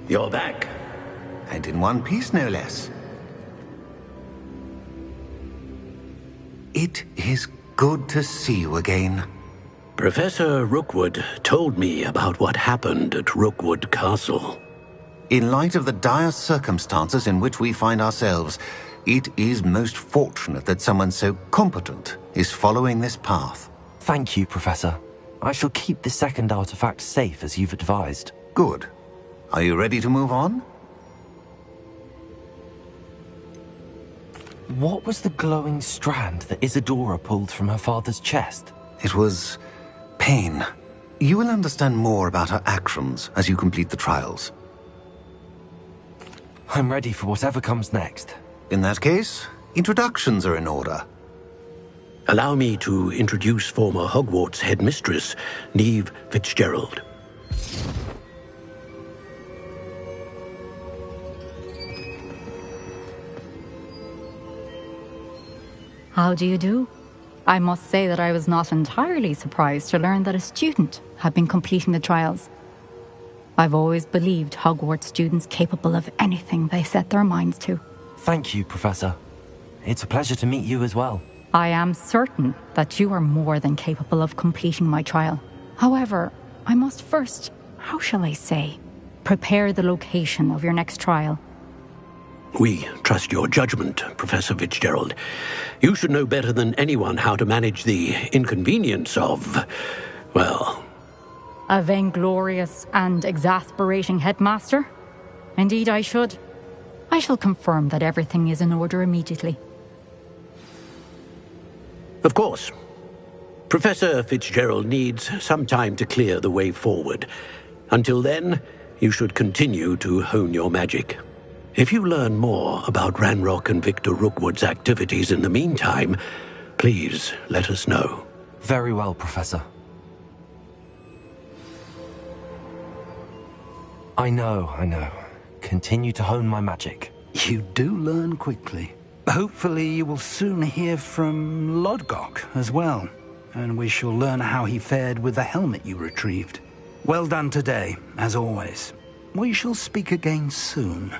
You're back. And in one piece, no less. It is good to see you again. Professor Rookwood told me about what happened at Rookwood Castle. In light of the dire circumstances in which we find ourselves, it is most fortunate that someone so competent is following this path. Thank you, Professor. I shall keep the second artifact safe as you've advised. Good. Are you ready to move on? What was the glowing strand that Isadora pulled from her father's chest? It was pain. You will understand more about her actions as you complete the trials. I'm ready for whatever comes next. In that case, introductions are in order. Allow me to introduce former Hogwarts headmistress, Neve Fitzgerald. How do you do? I must say that I was not entirely surprised to learn that a student had been completing the trials. I've always believed Hogwarts students capable of anything they set their minds to. Thank you, Professor. It's a pleasure to meet you as well. I am certain that you are more than capable of completing my trial. However, I must first, how shall I say, prepare the location of your next trial. We trust your judgment, Professor Fitzgerald. You should know better than anyone how to manage the inconvenience of, well... A vainglorious and exasperating headmaster? Indeed I should. I shall confirm that everything is in order immediately. Of course. Professor Fitzgerald needs some time to clear the way forward. Until then, you should continue to hone your magic. If you learn more about Ranrock and Victor Rookwood's activities in the meantime, please let us know. Very well, Professor. I know. Continue to hone my magic. You do learn quickly. Hopefully you will soon hear from Lodgok as well, and we shall learn how he fared with the helmet you retrieved. Well done today, as always. We shall speak again soon.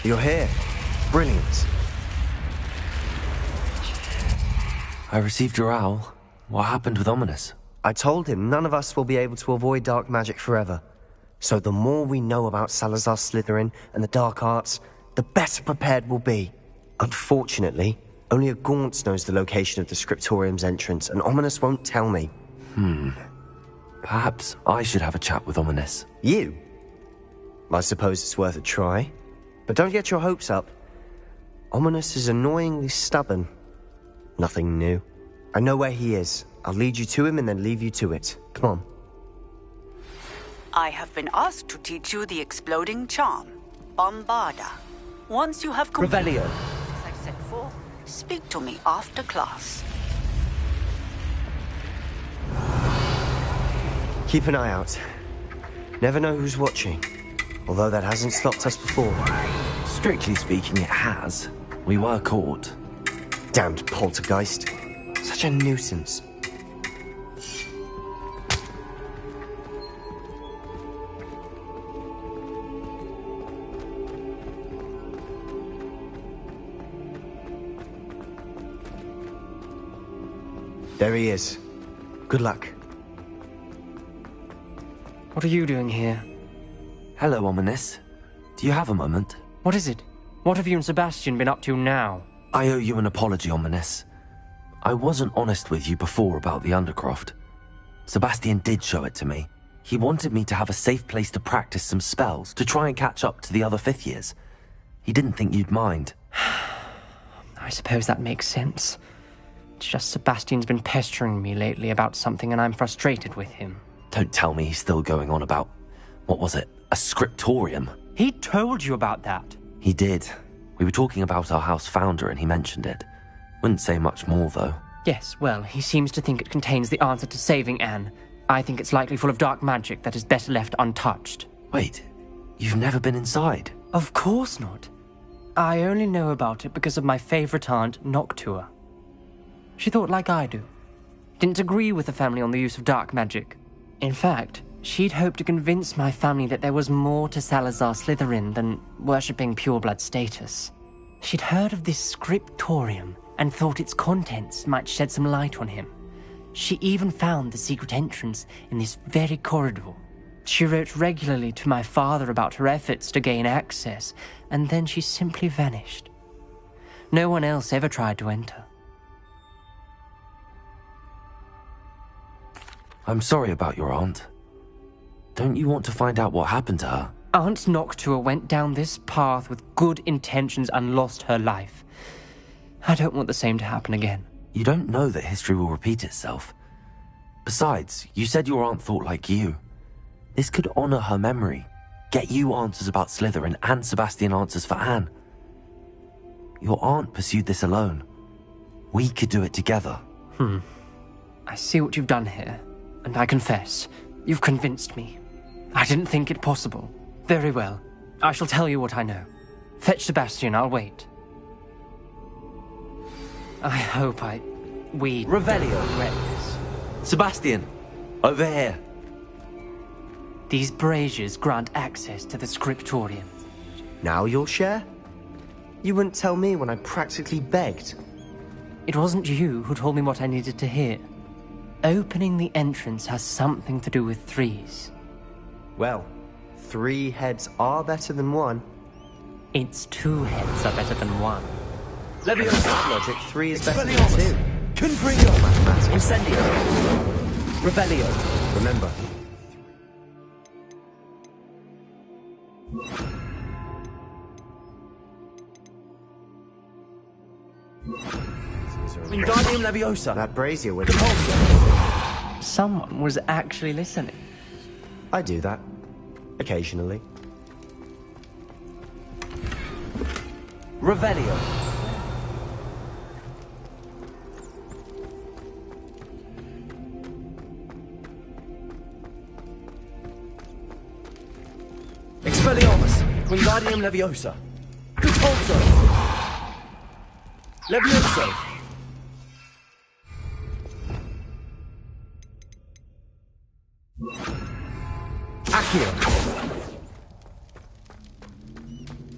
You're here. Brilliant. I received your owl. What happened with Ominous? I told him none of us will be able to avoid dark magic forever. So the more we know about Salazar Slytherin and the dark arts, the better prepared we'll be. Unfortunately, only a Gaunt knows the location of the Scriptorium's entrance, and Ominous won't tell me. Perhaps I should have a chat with Ominous. You? I suppose it's worth a try. But don't get your hopes up. Ominous is annoyingly stubborn. Nothing new. I know where he is. I'll lead you to him and then leave you to it. Come on. I have been asked to teach you the exploding charm, Bombarda. Once you have completed Revelio. as I set forth, speak to me after class. Keep an eye out. Never know who's watching. Although that hasn't stopped us before. Strictly speaking, it has. We were caught. Damned poltergeist. Such a nuisance. There he is. Good luck. What are you doing here? Hello, Ominous. Do you have a moment? What is it? What have you and Sebastian been up to now? I owe you an apology, Ominous. I wasn't honest with you before about the Undercroft. Sebastian did show it to me. He wanted me to have a safe place to practice some spells to try and catch up to the other 5th years. He didn't think you'd mind. I suppose that makes sense. It's just Sebastian's been pestering me lately about something and I'm frustrated with him. Don't tell me he's still going on about, what was it, a scriptorium? He told you about that. He did. We were talking about our house founder and he mentioned it. Wouldn't say much more, though. Yes, well, he seems to think it contains the answer to saving Anne. I think it's likely full of dark magic that is better left untouched. Wait, you've never been inside? Of course not. I only know about it because of my favorite aunt, Noctua. She thought like I do. Didn't agree with the family on the use of dark magic. In fact, she'd hoped to convince my family that there was more to Salazar Slytherin than worshipping pureblood status. She'd heard of this scriptorium and thought its contents might shed some light on him. She even found the secret entrance in this very corridor. She wrote regularly to my father about her efforts to gain access, and then she simply vanished. No one else ever tried to enter. I'm sorry about your aunt. Don't you want to find out what happened to her? Aunt Noctua went down this path with good intentions and lost her life. I don't want the same to happen again. You don't know that history will repeat itself. Besides, you said your aunt thought like you. This could honor her memory, get you answers about Slytherin and Sebastian answers for Anne. Your aunt pursued this alone. We could do it together. I see what you've done here, and I confess, you've convinced me. I didn't think it possible. Very well. I shall tell you what I know. Fetch Sebastian, I'll wait. I hope we Revelio. regret this. Sebastian, over here. These braziers grant access to the scriptorium. Now you'll share? You wouldn't tell me when I practically begged. It wasn't you who told me what I needed to hear. Opening the entrance has something to do with threes. Well, 3 heads are better than 1. It's 2 heads are better than 1. Leviosa logic, 3 is better than 2. Confringo. Mathematics. Incendio. Revelio. Remember. Wingardium Leviosa. That brazier would... Someone was actually listening. I do that. Occasionally. Revelio. Expelliarmus. Wingardium Leviosa. Repulso. Levioso. Accio.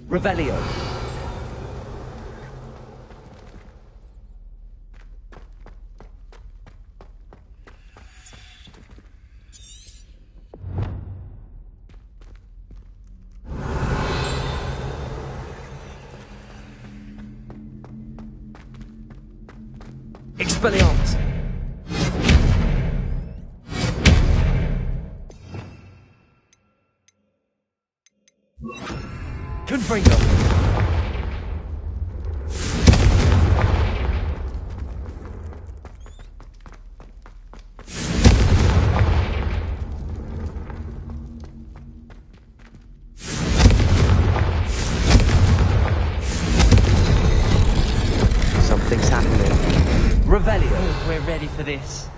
Revelio. Expelliarmus. Confringo. Something's happening. Revelio. We're ready for this.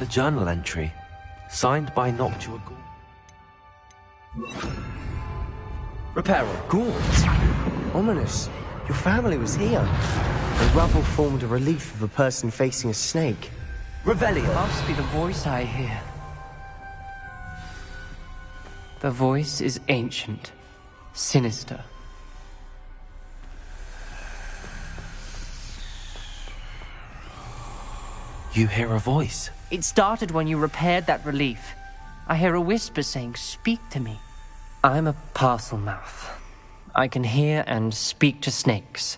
A journal entry, signed by Noctua. Reparo. Gaunt. Ominous. Your family was here. The rubble formed a relief of a person facing a snake. Revelio. Must be the voice I hear. The voice is ancient, sinister. You hear a voice? It started when you repaired that relief. I hear a whisper saying, "Speak to me." I'm a parcel mouth. I can hear and speak to snakes.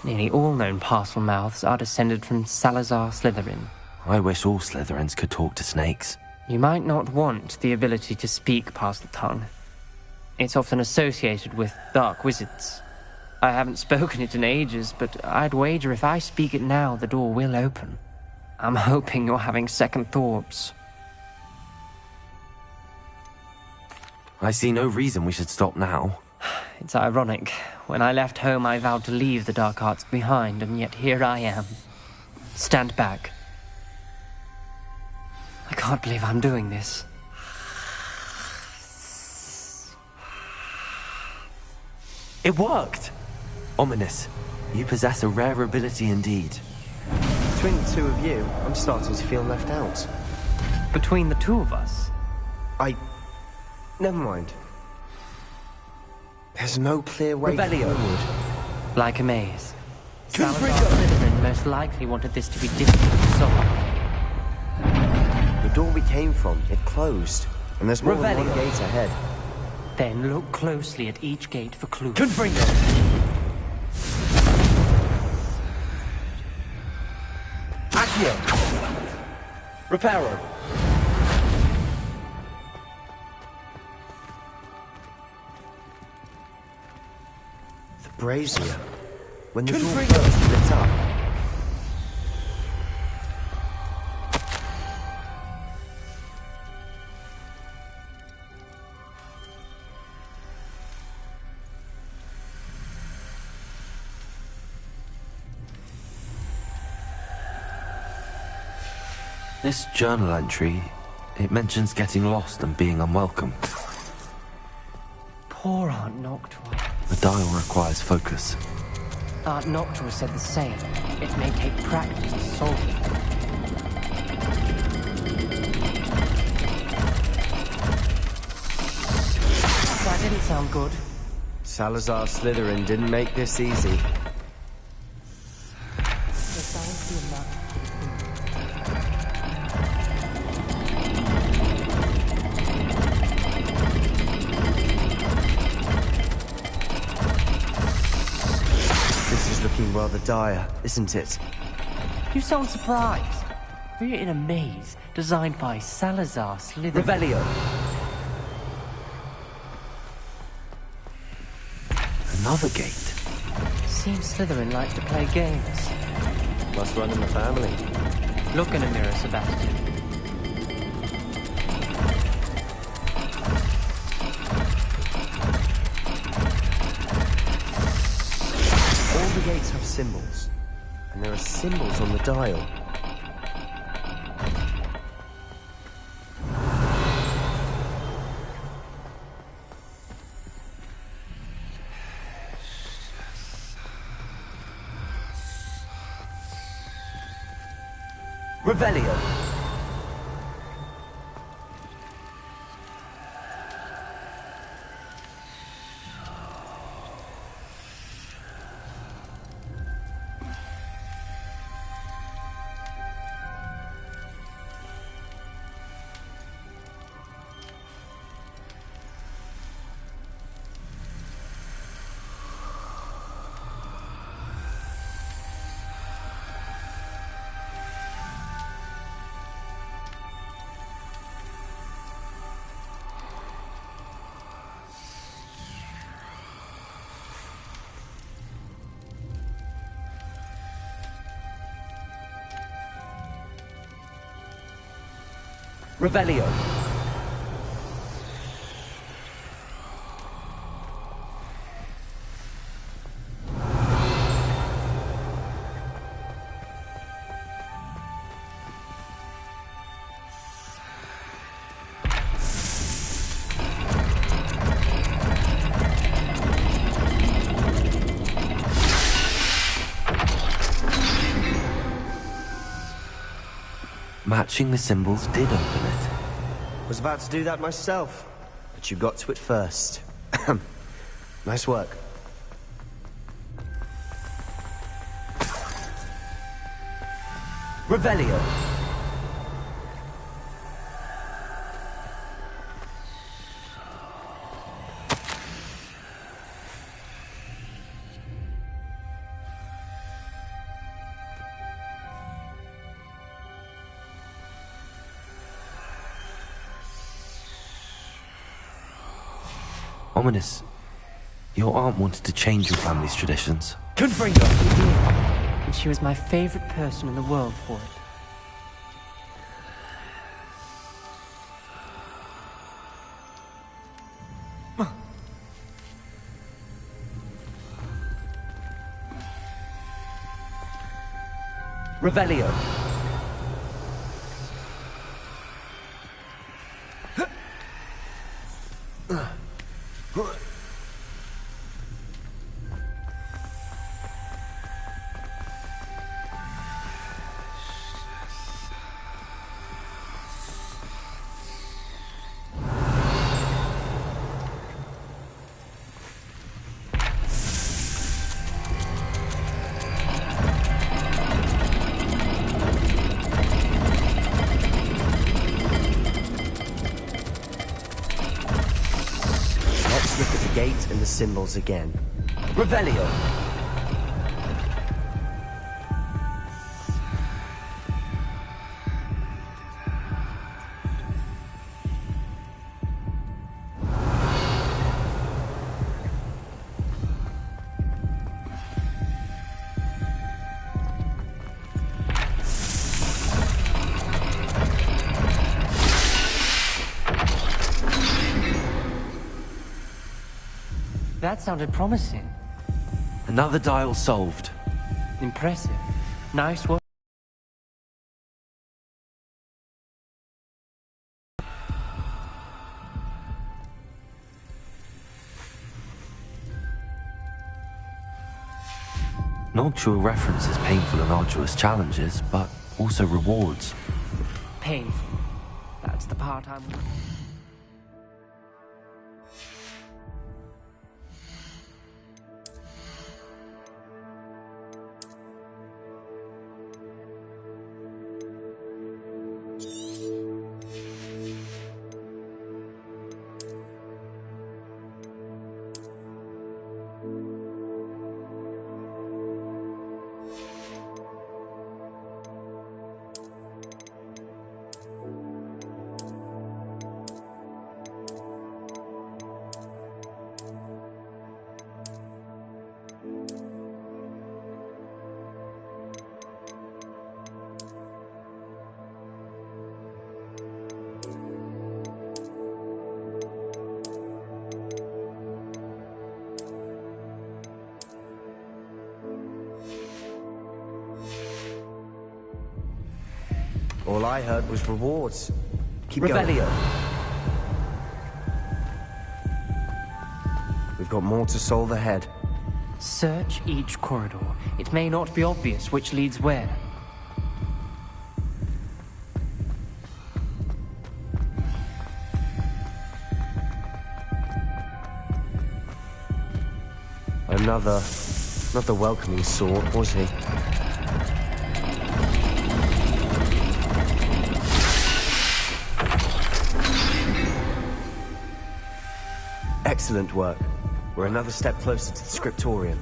Nearly all known parcel mouths are descended from Salazar Slytherin. I wish all Slytherins could talk to snakes. You might not want the ability to speak parcel tongue. It's often associated with dark wizards. I haven't spoken it in ages, but I'd wager if I speak it now, the door will open. I'm hoping you're having second thoughts. I see no reason we should stop now. It's ironic. When I left home, I vowed to leave the dark arts behind, and yet here I am. Stand back. I can't believe I'm doing this. It worked! Ominous. You possess a rare ability indeed. Between the two of you, I'm starting to feel left out. Between the two of us? Never mind. There's no clear way forward. Like a maze. Salazar Slytherin most likely wanted this to be difficult to solve. The door we came from, it closed. And there's more than one gate ahead. Then look closely at each gate for clues. Confringo! Accio! Reparo! The brazier. When the door first lit up. This journal entry, it mentions getting lost and being unwelcome. Poor Aunt Noctua. The dial requires focus. Aunt Noctua said the same. It may take practice to solve it. That didn't sound good. Salazar Slytherin didn't make this easy. Looking rather dire, isn't it? You sound surprised. We're in a maze designed by Salazar Slytherin. Revelio! Another gate. Seems Slytherin likes to play games. Must run in the family. Look in a mirror, Sebastian. All the gates have symbols, and there are symbols on the dial. Revelio! Revelio! Matching the symbols did open it. Was about to do that myself, but you got to it first. Nice work. Revelio. Ominous. Your aunt wanted to change your family's traditions. Confringo! And she was my favorite person in the world for it. Revelio. And the symbols again. Revelio. That sounded promising. Another dial solved. Impressive. Nice work. Noctua references painful and arduous challenges, but also rewards. Painful. That's the part I'm... All I heard was rewards. Keep Revelio. going. We've got more to solve ahead. Search each corridor. It may not be obvious which leads where. Not the welcoming sort, was he? Excellent work. We're another step closer to the scriptorium.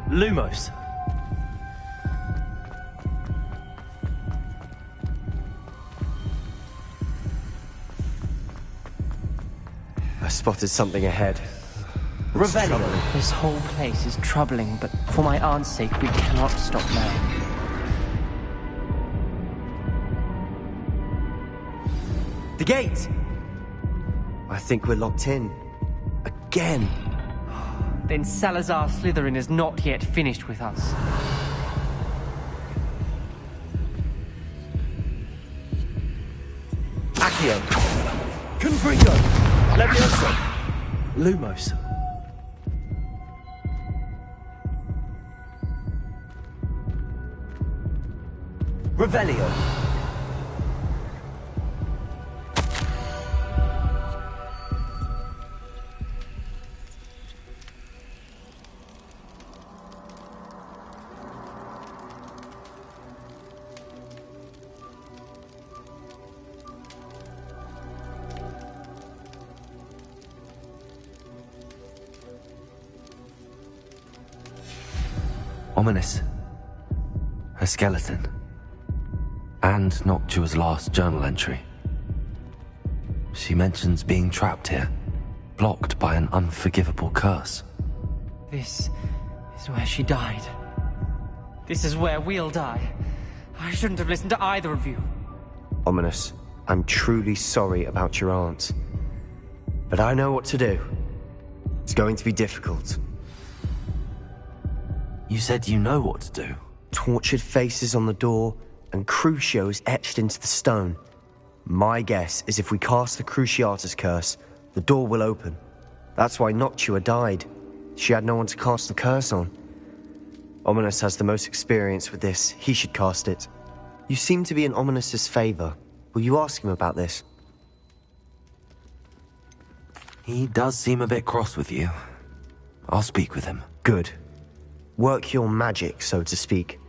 Lumos. I spotted something ahead. Revelio. This whole place is troubling, but for my aunt's sake, we cannot stop now. The gate! I think we're locked in. Again! Then Salazar Slytherin is not yet finished with us. Accio. Confringo. Levioso. Lumos. Revelio. Ominous. A skeleton. And Noctua's last journal entry. She mentions being trapped here, blocked by an unforgivable curse. This is where she died. This is where we'll die. I shouldn't have listened to either of you. Ominous, I'm truly sorry about your aunt. But I know what to do. It's going to be difficult. You said you know what to do. Tortured faces on the door, and Crucios etched into the stone. My guess is if we cast the Cruciatus curse, the door will open. That's why Noctua died. She had no one to cast the curse on. Ominous has the most experience with this. He should cast it. You seem to be in Ominous's favor. Will you ask him about this? He does seem a bit cross with you. I'll speak with him. Good. Work your magic, so to speak.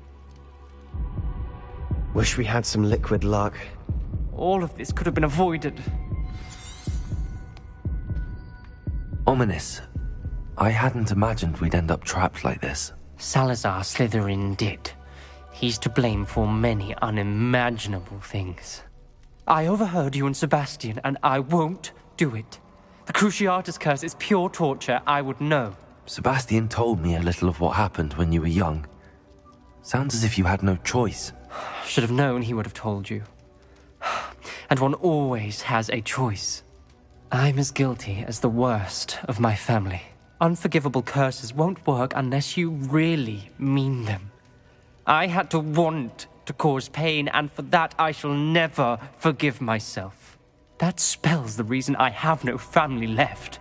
Wish we had some liquid luck. All of this could have been avoided. Ominous. I hadn't imagined we'd end up trapped like this. Salazar Slytherin did. He's to blame for many unimaginable things. I overheard you and Sebastian, and I won't do it. The Cruciatus curse is pure torture, I would know. Sebastian told me a little of what happened when you were young. Sounds as if you had no choice. Should have known he would have told you. And one always has a choice. I'm as guilty as the worst of my family. Unforgivable curses won't work unless you really mean them. I had to want to cause pain, and for that I shall never forgive myself. That spells the reason I have no family left.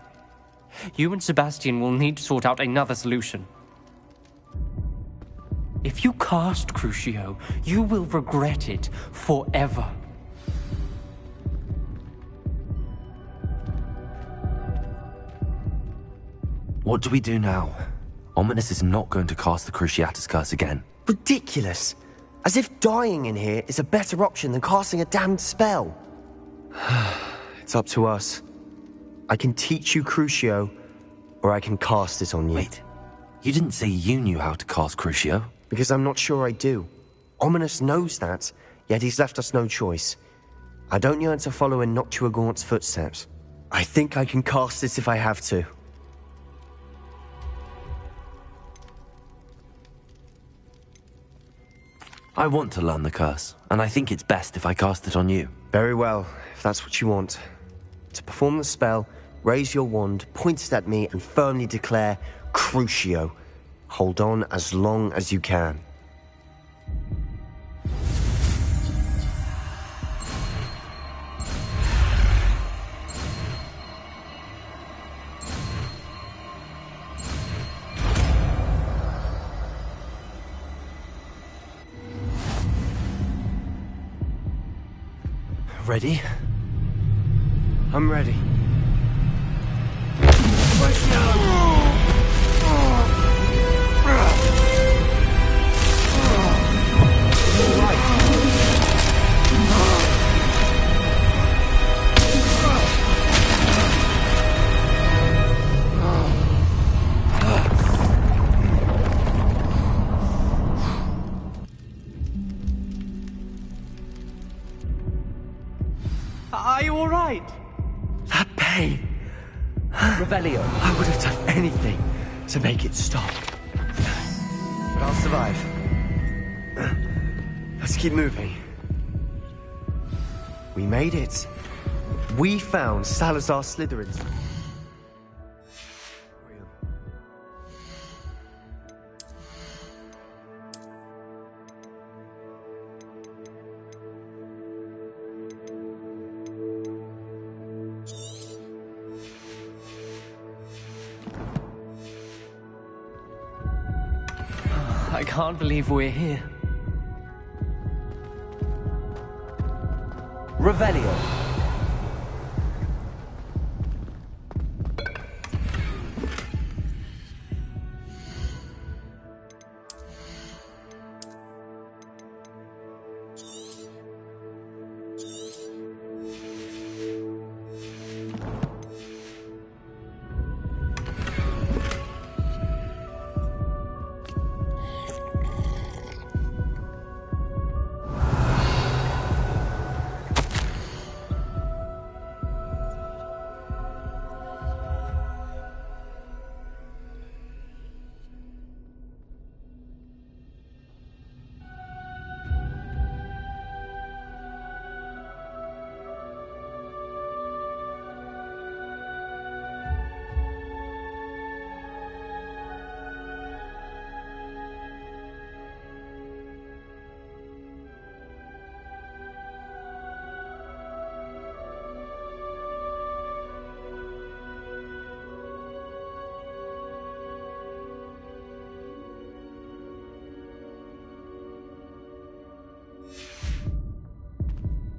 You and Sebastian will need to sort out another solution. If you cast Crucio, you will regret it forever. What do we do now? Ominous is not going to cast the Cruciatus curse again. Ridiculous! As if dying in here is a better option than casting a damned spell. It's up to us. I can teach you Crucio, or I can cast it on you. Wait, you didn't say you knew how to cast Crucio? Because I'm not sure I do. Ominous knows that, yet he's left us no choice. I don't yearn to follow in Noctua Gaunt's footsteps. I think I can cast it if I have to. I want to learn the curse, and I think it's best if I cast it on you. Very well, if that's what you want. To perform the spell, raise your wand, point it at me, and firmly declare, Crucio. Hold on as long as you can. Ready? I'm ready. Are you all right? That pain. Revelio. I would have done anything to make it stop. But I'll survive. Let's keep moving. We made it. We found Salazar Slytherin's. I can't believe we're here. Revelio.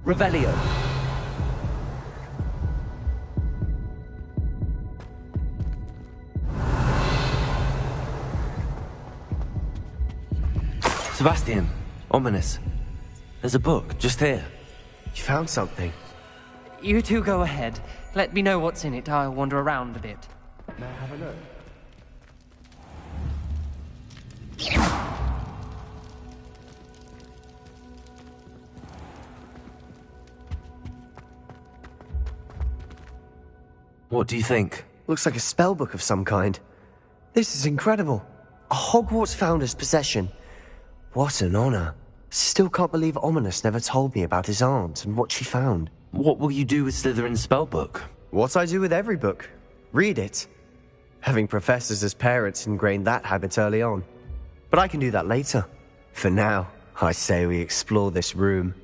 Revelio. Sebastian, ominous. There's a book just here. You found something? You two go ahead. Let me know what's in it. I'll wander around a bit. May I have a look? What do you think? Looks like a spellbook of some kind. This is incredible. A Hogwarts founder's possession. What an honor. Still can't believe Ominous never told me about his aunt and what she found. What will you do with Slytherin's spellbook? What I do with every book. Read it. Having professors as parents ingrained that habit early on. But I can do that later. For now, I say we explore this room.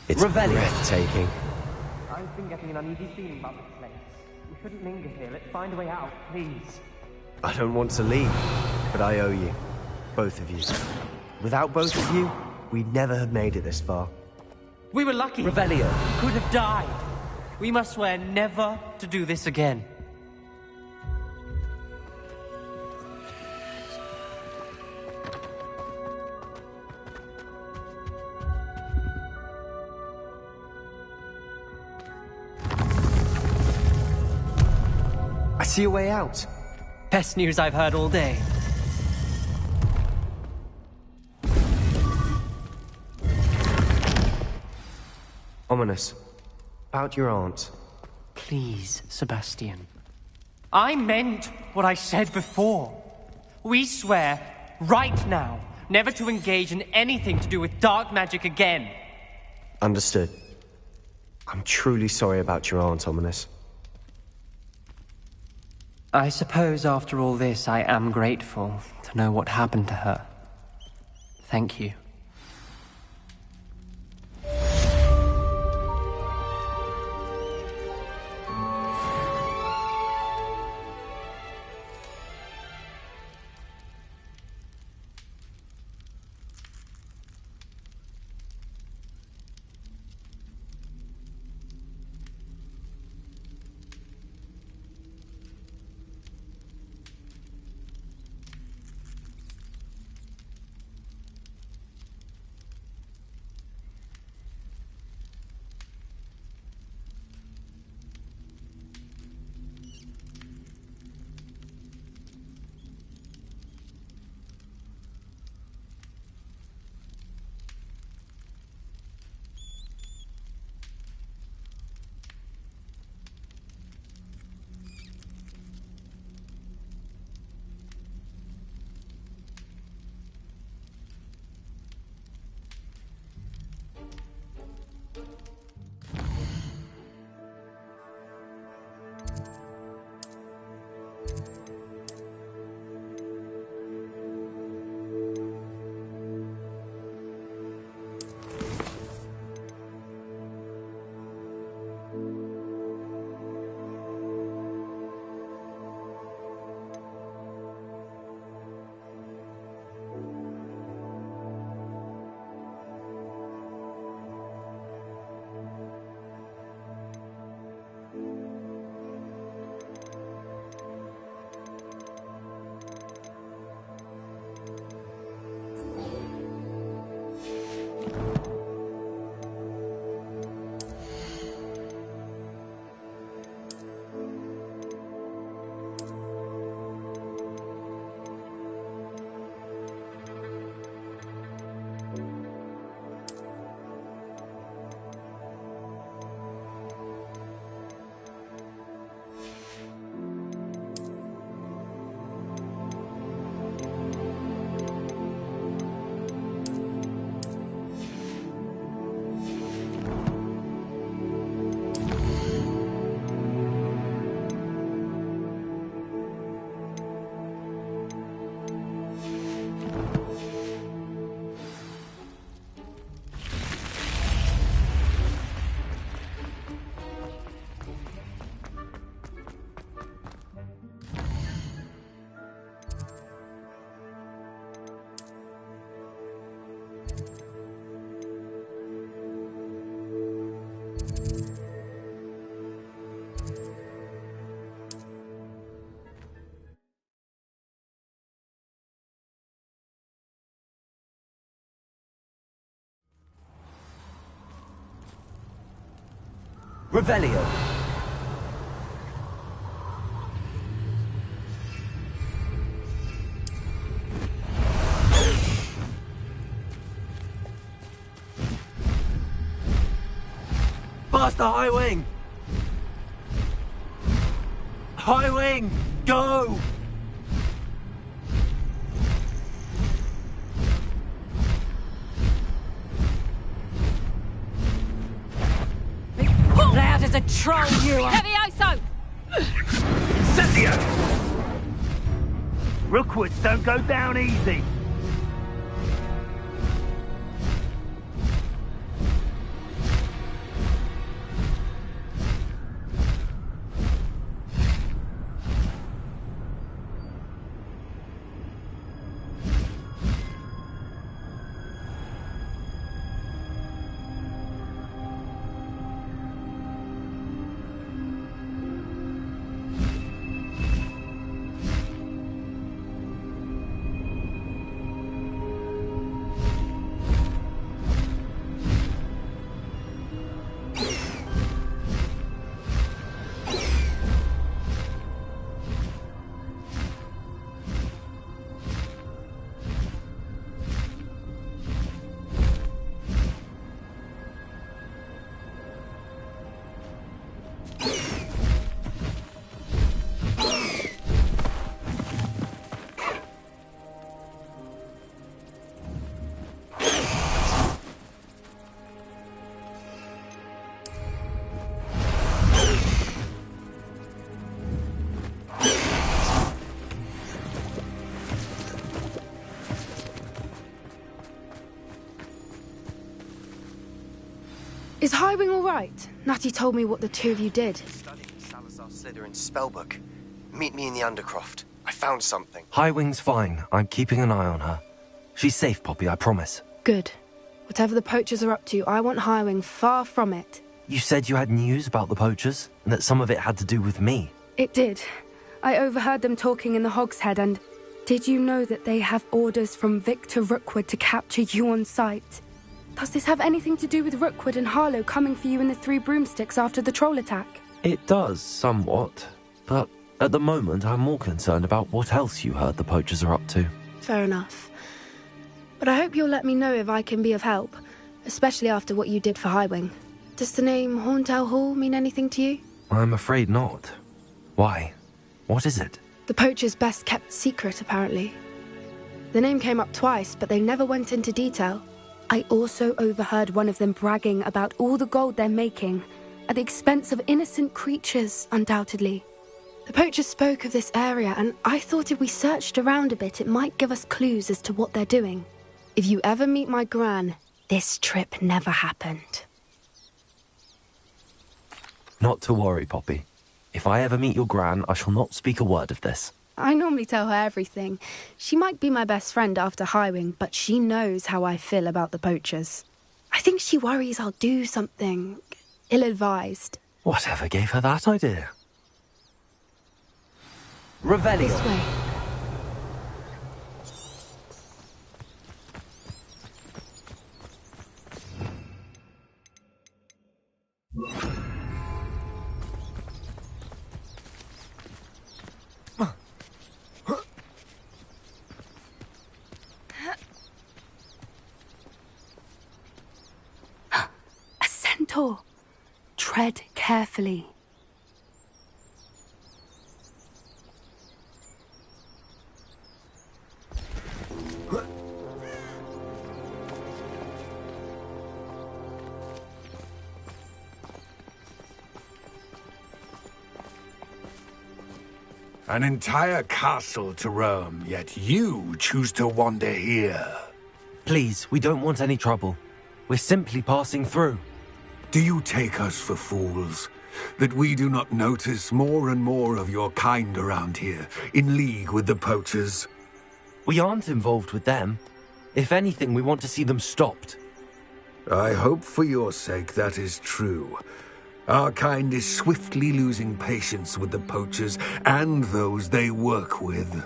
It's breathtaking. I've been getting an uneasy feeling about this place. We shouldn't linger here. Let's find a way out, please. I don't want to leave, but I owe you. Both of you. Without both of you, we'd never have made it this far. We were lucky. Revelio. We could have died. We must swear never to do this again. I see a way out. Best news I've heard all day. Ominous. About your aunt. Please, Sebastian. I meant what I said before. We swear, right now, never to engage in anything to do with dark magic again. Understood. I'm truly sorry about your aunt, Ominous. I suppose after all this, I am grateful to know what happened to her. Thank you. Revelio! Faster, High Wing! High Wing, go! Loud as a troll, you are! Heavy ISO! Cynthia! Rookwoods don't go down easy. Is Highwing all right? Natty told me what the two of you did. Studying Salazar Slytherin's spellbook. Meet me in the Undercroft. I found something. High Wing's fine. I'm keeping an eye on her. She's safe, Poppy, I promise. Good. Whatever the poachers are up to, I want Highwing far from it. You said you had news about the poachers, and that some of it had to do with me. It did. I overheard them talking in the Hogshead, and did you know that they have orders from Victor Rookwood to capture you on sight? Does this have anything to do with Rookwood and Harlow coming for you in the Three Broomsticks after the troll attack? It does, somewhat. But at the moment, I'm more concerned about what else you heard the poachers are up to. Fair enough. But I hope you'll let me know if I can be of help, especially after what you did for Highwing. Does the name Horntail Hall mean anything to you? I'm afraid not. Why? What is it? The poachers' best kept secret, apparently. The name came up twice, but they never went into detail. I also overheard one of them bragging about all the gold they're making, at the expense of innocent creatures, undoubtedly. The poachers spoke of this area, and I thought if we searched around a bit, it might give us clues as to what they're doing. If you ever meet my gran, this trip never happened. Not to worry, Poppy. If I ever meet your gran, I shall not speak a word of this. I normally tell her everything. She might be my best friend after Highwing, but she knows how I feel about the poachers. I think she worries I'll do something ill-advised. Whatever gave her that idea? Revelio. This way. Tread carefully. An entire castle to roam, yet you choose to wander here. Please, we don't want any trouble. We're simply passing through. Do you take us for fools? That we do not notice more and more of your kind around here, in league with the poachers? We aren't involved with them. If anything, we want to see them stopped. I hope for your sake that is true. Our kind is swiftly losing patience with the poachers and those they work with.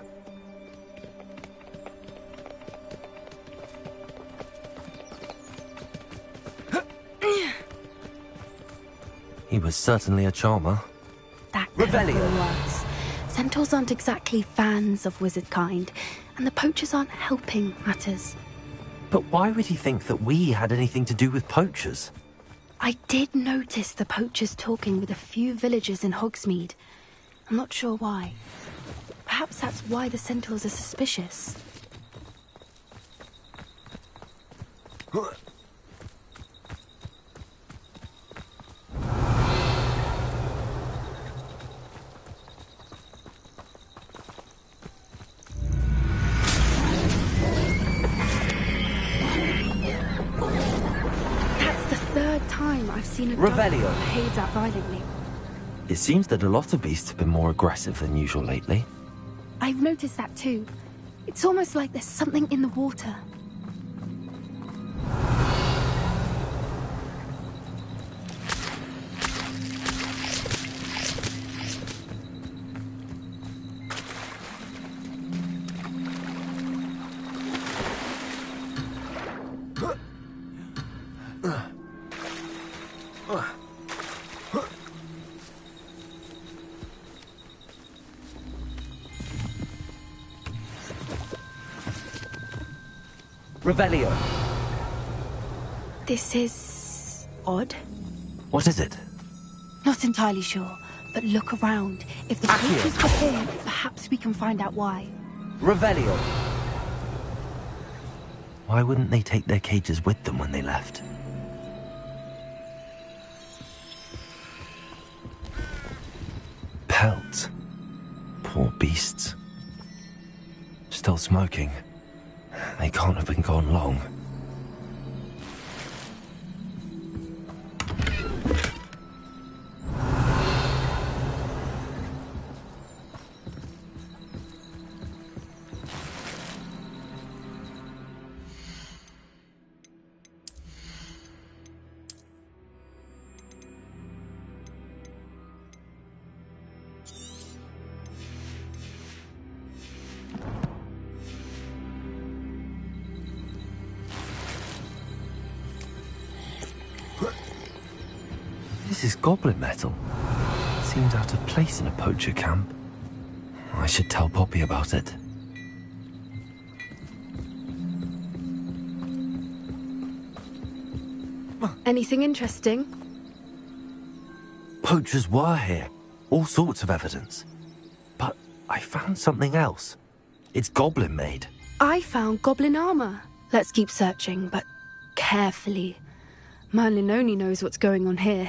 He was certainly a charmer. That was. Centaurs aren't exactly fans of wizard kind, and the poachers aren't helping matters. But why would he think that we had anything to do with poachers? I did notice the poachers talking with a few villagers in Hogsmeade. I'm not sure why. Perhaps that's why the centaurs are suspicious. I've seen a dog behave that violently. It seems that a lot of beasts have been more aggressive than usual lately. I've noticed that too. It's almost like there's something in the water. Revelio. This is odd. What is it? Not entirely sure, but look around. If the creatures were here, perhaps we can find out why. Revelio. Why wouldn't they take their cages with them when they left? Pelts. Poor beasts. Still smoking. They can't have been gone long. This is goblin metal. Seems out of place in a poacher camp. I should tell Poppy about it. Anything interesting? Poachers were here. All sorts of evidence. But I found something else. It's goblin made. I found goblin armor. Let's keep searching, but carefully. Merlin only knows what's going on here.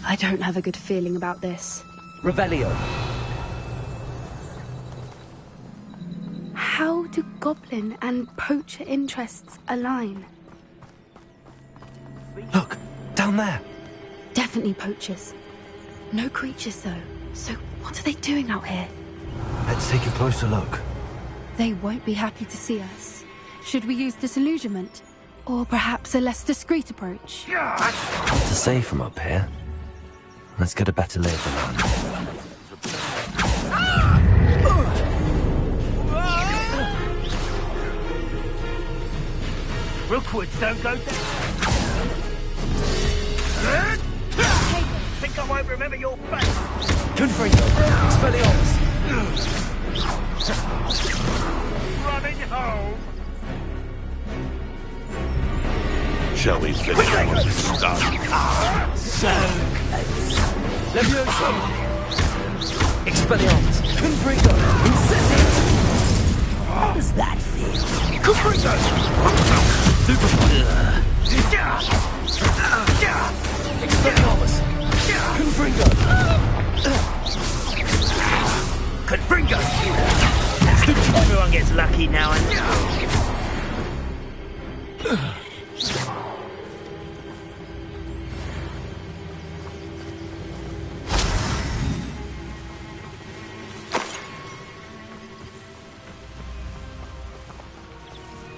I don't have a good feeling about this. Revelio. How do goblin and poacher interests align? Look, down there. Definitely poachers. No creatures, though. So what are they doing out here? Let's take a closer look. They won't be happy to see us. Should we use disillusionment? Or perhaps a less discreet approach? Hard to say from up here. Let's get a better lay of the land. Rookwoods don't go down. Think I won't remember your face? Confringo! Expelliarmus! Running home. Shall we finish this stuff? So close. Levioso! Expelliarmus! Confringo! Incendio! How does that feel? Confringo! Expelliarmus! Confringo! Confringo! Everyone gets lucky now and then.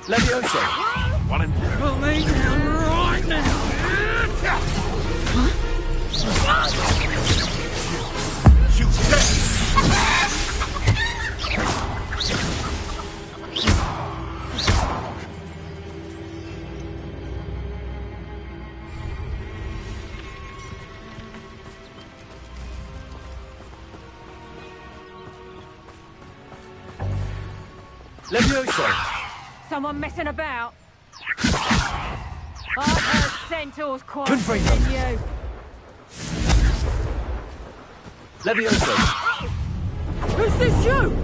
Levioso! One in Pull me down right now! Shoot! Levioso! Someone messing about? I've heard centaurs quieter than you. Levioso! Who's this you?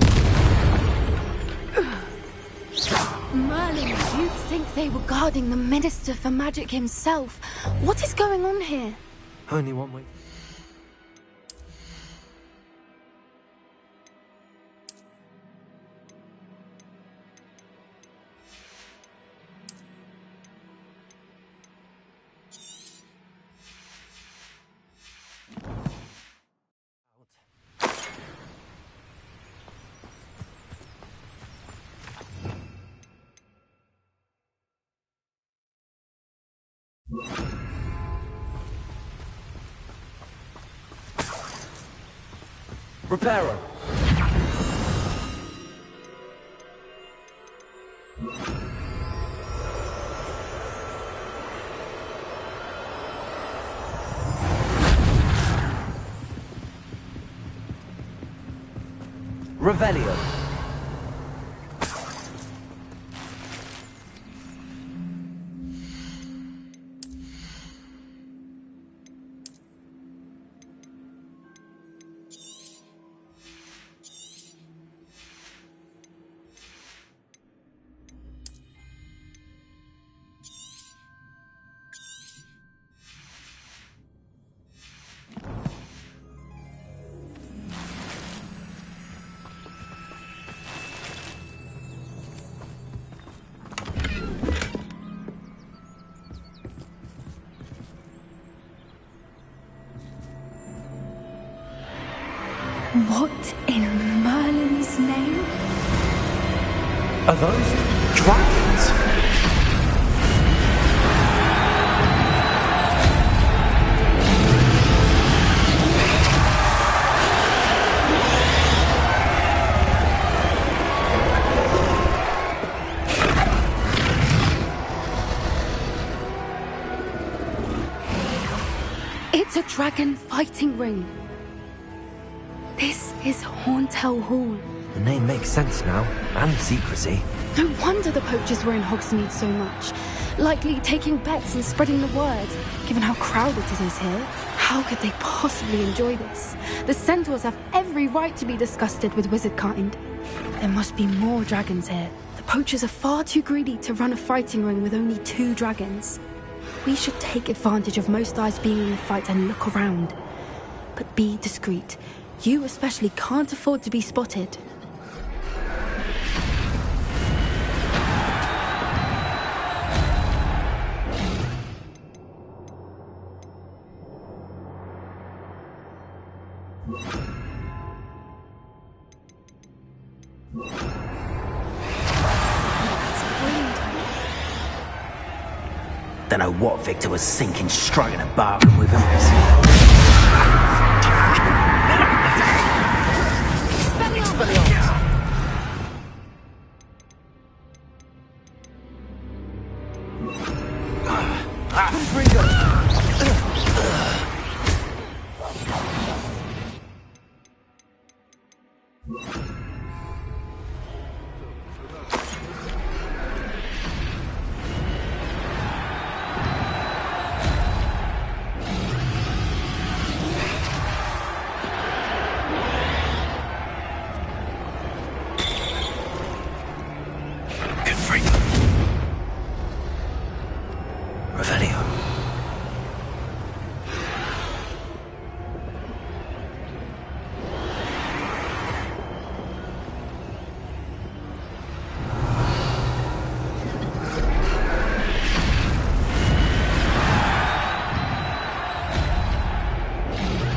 Merlin, you'd think they were guarding the Minister for Magic himself. What is going on here? Only one way. Reparo. Revelio. What in Merlin's name? Are those dragons? It's a dragon fighting ring. This is Hauntel Hall. The name makes sense now, and secrecy. No wonder the poachers were in Hogsmeade so much. Likely taking bets and spreading the word, given how crowded it is here. How could they possibly enjoy this? The centaurs have every right to be disgusted with wizard kind. There must be more dragons here. The poachers are far too greedy to run a fighting ring with only 2 dragons. We should take advantage of most eyes being in the fight and look around. But be discreet. You especially can't afford to be spotted. Don't know what Victor was thinking, striking a bargain with him.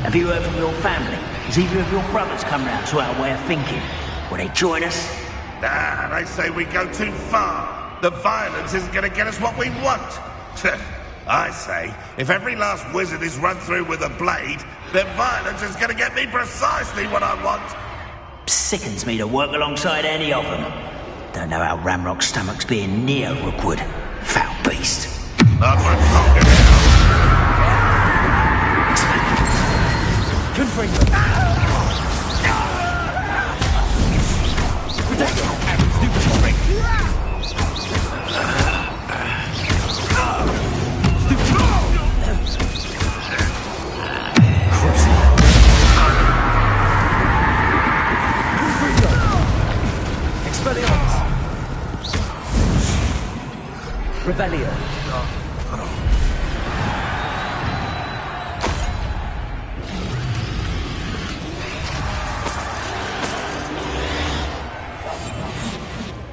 Have you heard from your family? Has either of your brothers come round to our way of thinking? Will they join us? Nah, they say we go too far. The violence isn't going to get us what we want. I say, if every last wizard is run through with a blade, then violence is going to get me precisely what I want. Sickens me to work alongside any of them. Don't know how Ramrock's stomach's being near Rookwood. Foul beast. I'm talking now. Confring. Protect. Revelio.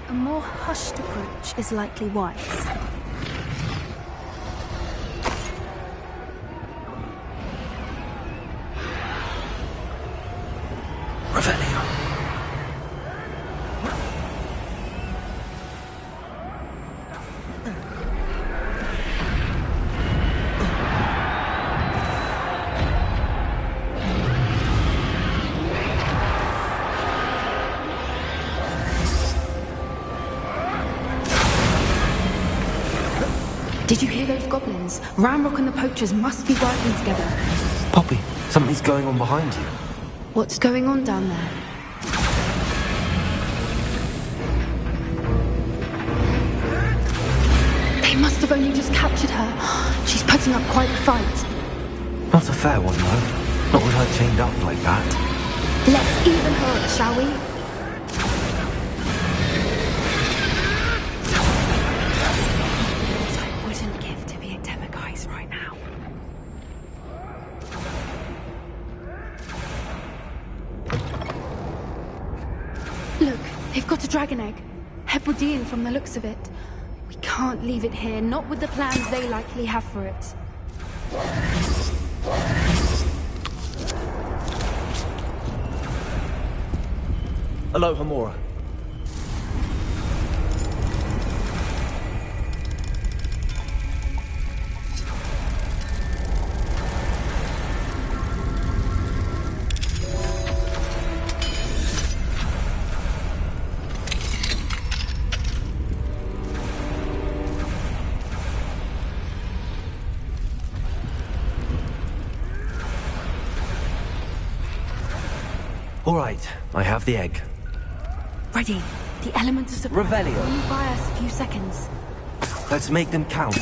A more hushed approach is likely wise. Revelio. Did you hear those goblins? Ramrock and the poachers must be working together. Poppy, something's going on behind you. What's going on down there? They must have only just captured her. She's putting up quite the fight. Not a fair one, though. Not with her chained up like that. Let's even her up, shall we? What I wouldn't give to be a Demiguise right now. Look, they've got a dragon egg. Hebridean from the looks of it. We can't leave it here, not with the plans they likely have for it. Hello, Hamura. All right, I have the egg. Ready. The element of surprise. Revelio. Only buy us a few seconds. Let's make them count.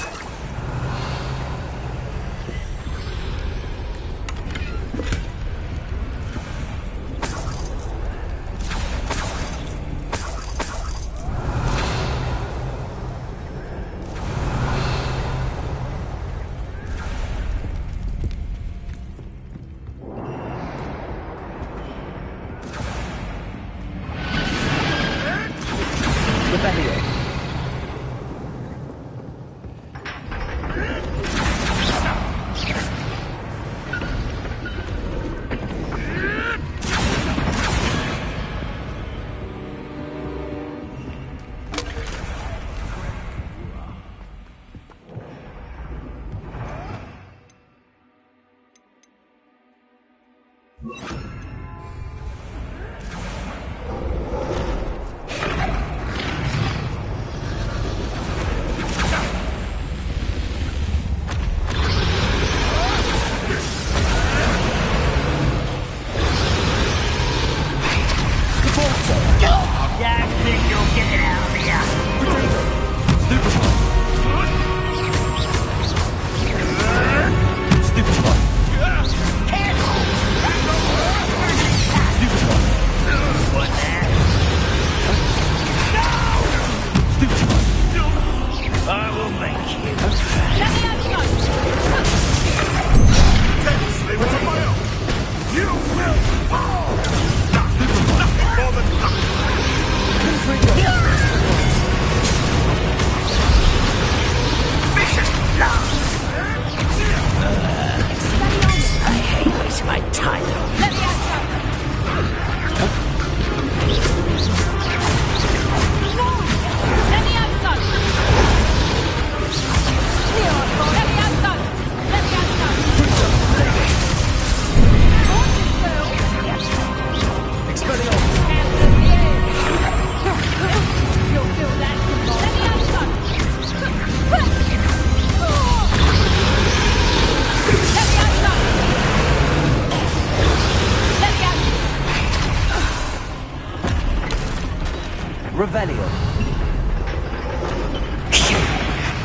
Revelio.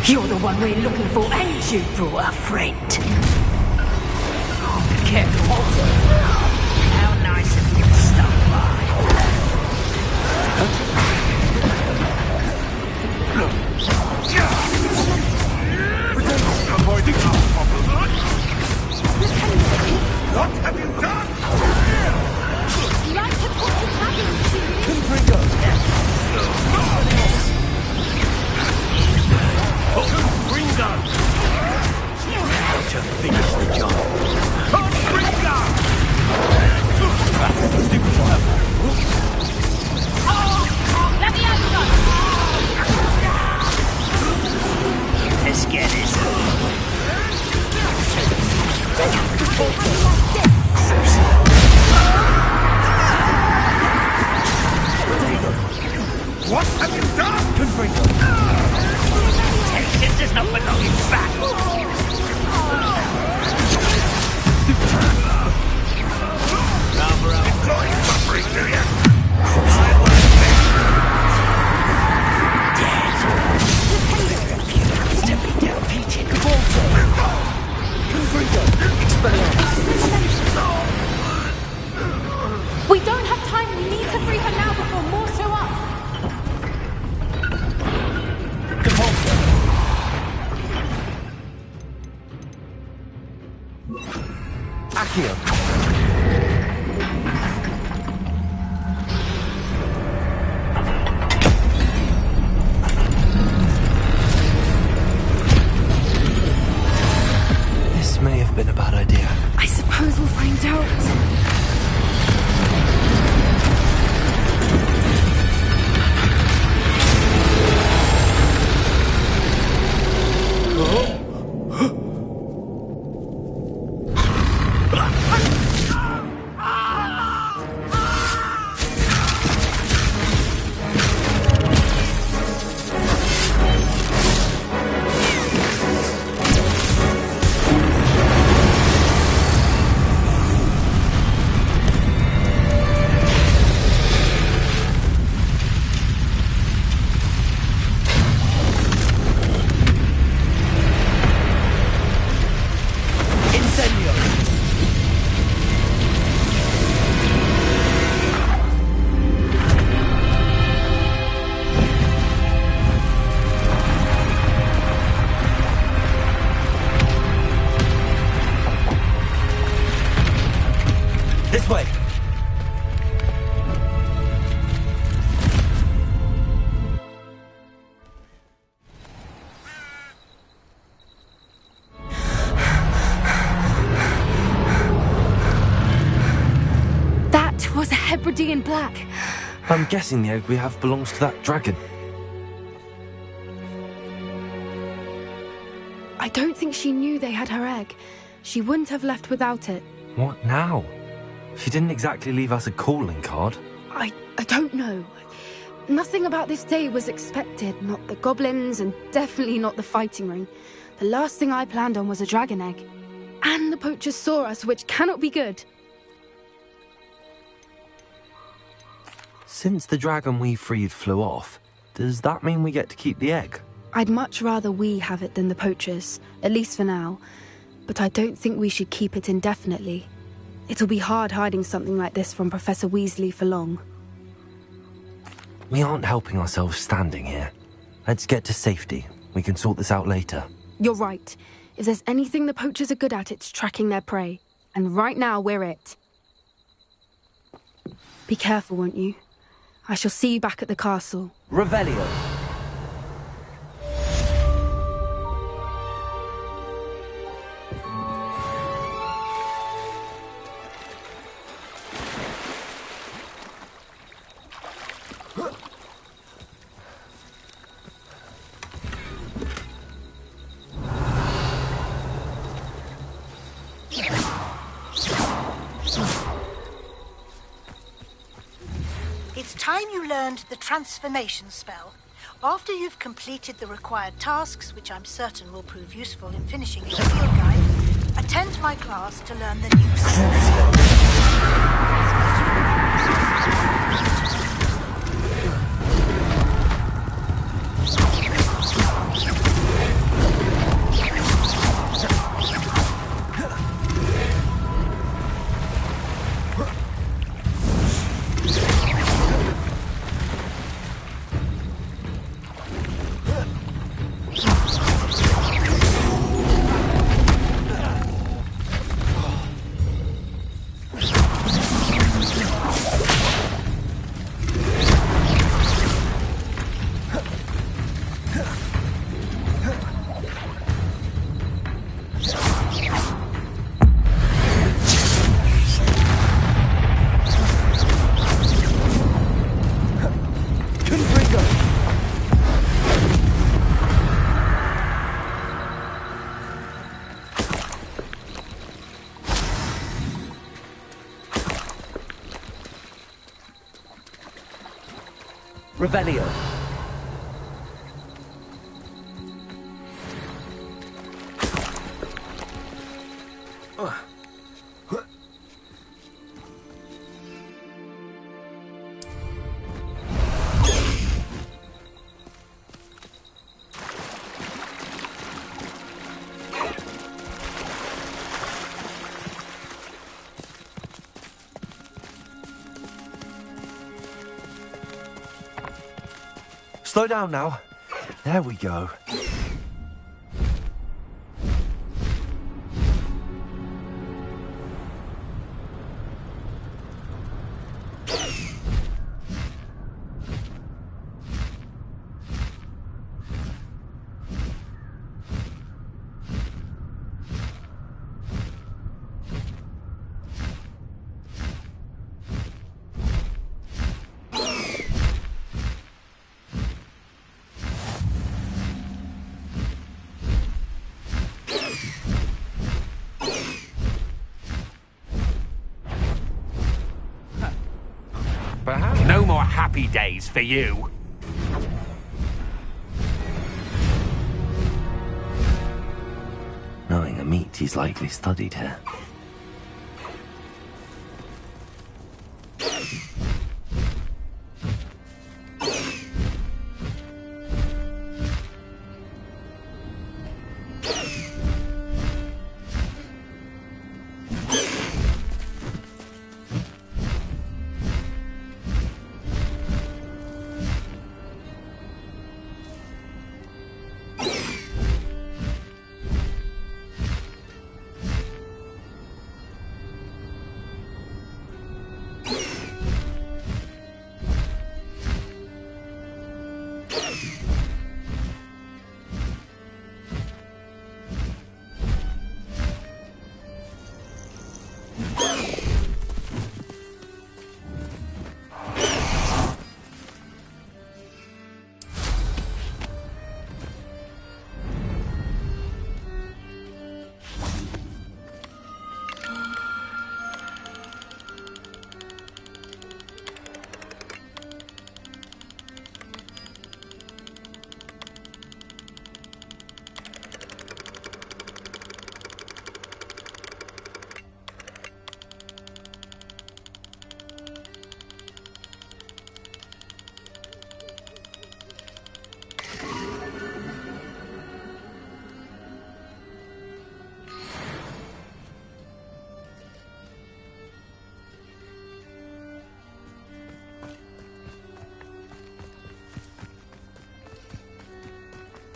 You're the one we're looking for, and you brought a friend. Careful, Walter. How nice of you to stop by. Tختيم. This may have been a bad idea. I suppose we'll find out. This way! That was a Hebridean black. I'm guessing the egg we have belongs to that dragon. I don't think she knew they had her egg. She wouldn't have left without it. What now? She didn't exactly leave us a calling card. I don't know. Nothing about this day was expected. Not the goblins, and definitely not the fighting ring. The last thing I planned on was a dragon egg. And the poachers saw us, which cannot be good. Since the dragon we freed flew off, does that mean we get to keep the egg? I'd much rather we have it than the poachers, at least for now. But I don't think we should keep it indefinitely. It'll be hard hiding something like this from Professor Weasley for long. We aren't helping ourselves standing here. Let's get to safety. We can sort this out later. You're right. If there's anything the poachers are good at, it's tracking their prey. And right now, we're it. Be careful, won't you? I shall see you back at the castle. Revelio. It's time you learned the transformation spell. After you've completed the required tasks, which I'm certain will prove useful in finishing your field guide, attend my class to learn the new spell. Revelio. Slow down now. There we go. perhaps. No more happy days for you. Knowing a meat he's likely studied here.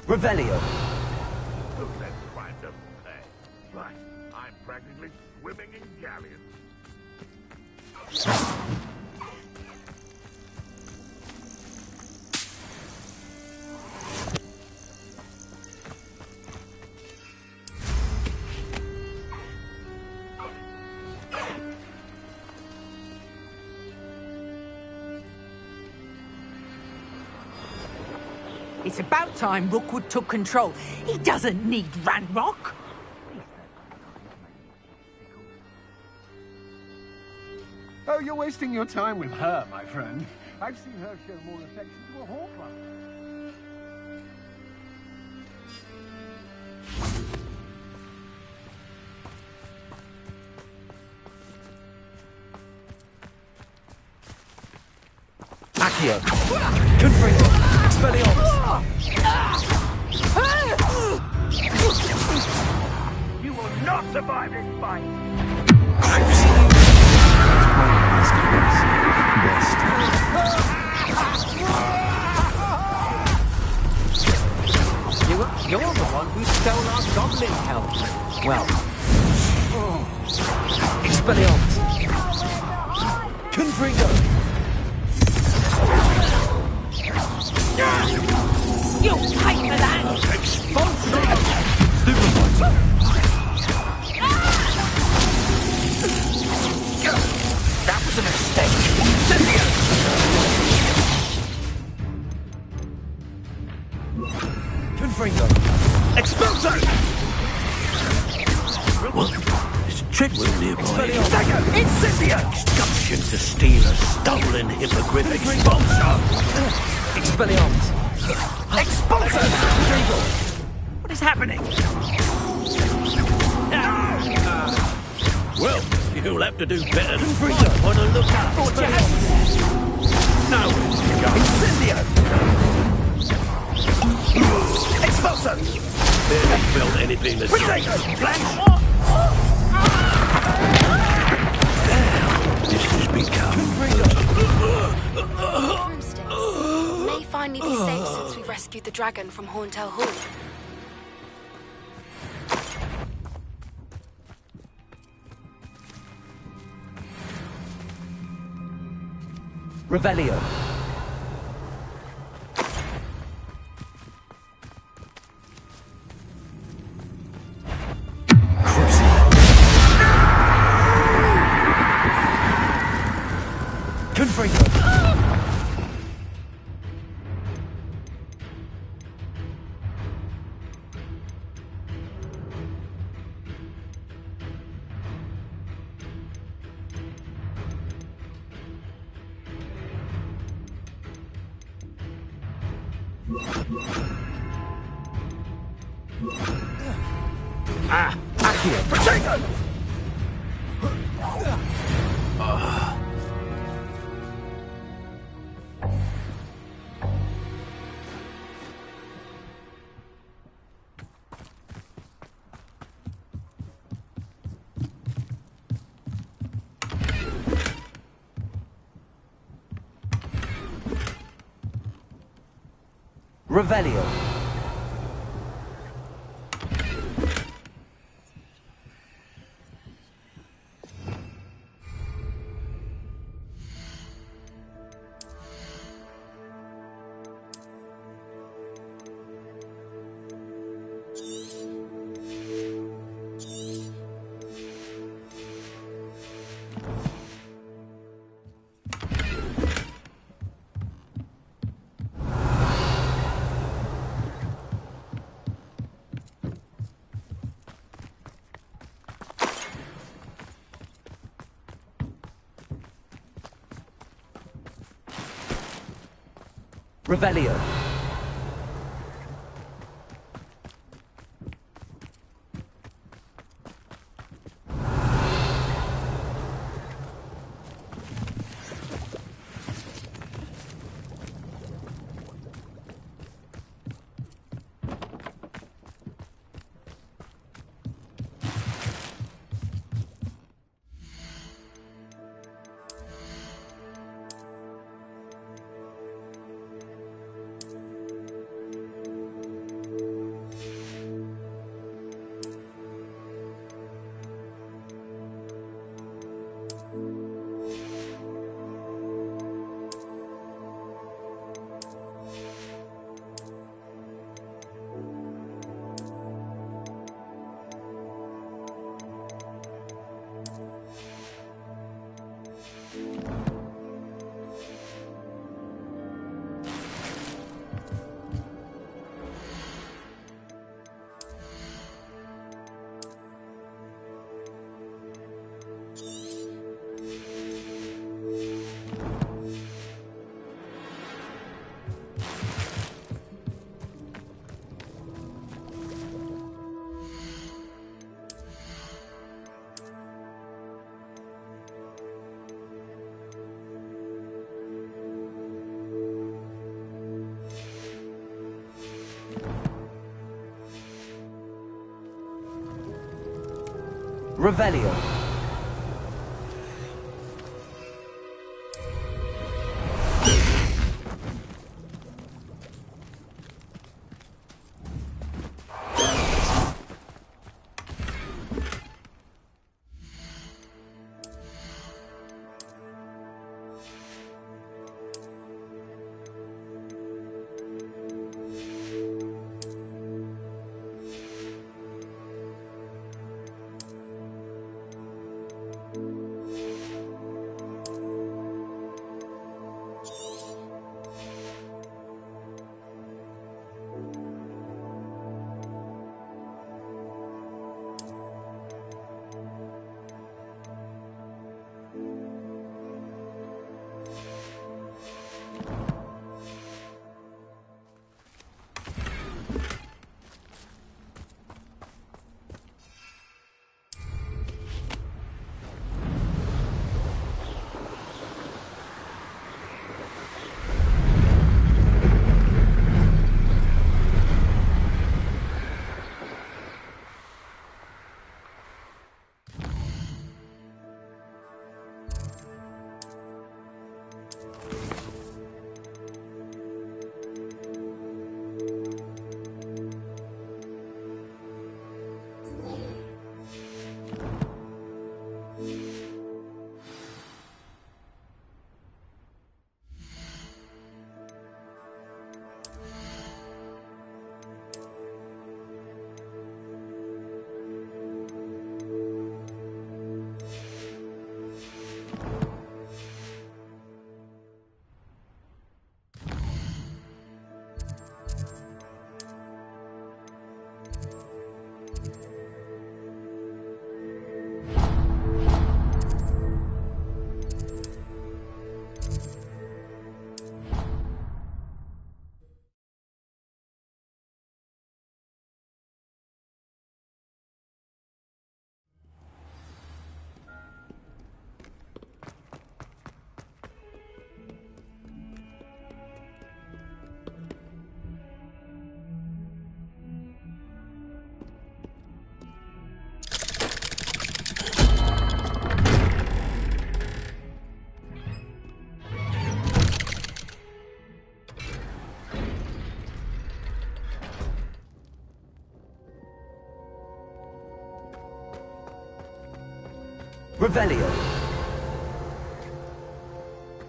Revelio. Let's find them. Right, I'm practically swimming in galleons. It's about time Rookwood took control. He doesn't need Ranrock. Oh, you're wasting your time with her, my friend. I've seen her show more affection to a hawk. Accio. Confringo. Expelliarmus. You will not survive this fight! You're the one who stole our goblin help. Well. Expelliarmus. Confringo. You'll pay for that! That was a mistake. Confringo. Expulso! What? Is Treadwell nearby? Expelliarmus. Incendio! Gumption to steal a stolen hippogrific sponsor! Expelliarmus. Expulso! What is happening? Well, you'll have to do better than fight on a lookout. Now, Incendio! Expulso! barely felt anything the same. This has become... Broomsticks. May finally be safe since we rescued the dragon from Horntail Hall. Revelio. Confringo. Accio, protego! Revelio. Revelio. Revelio. Revelio.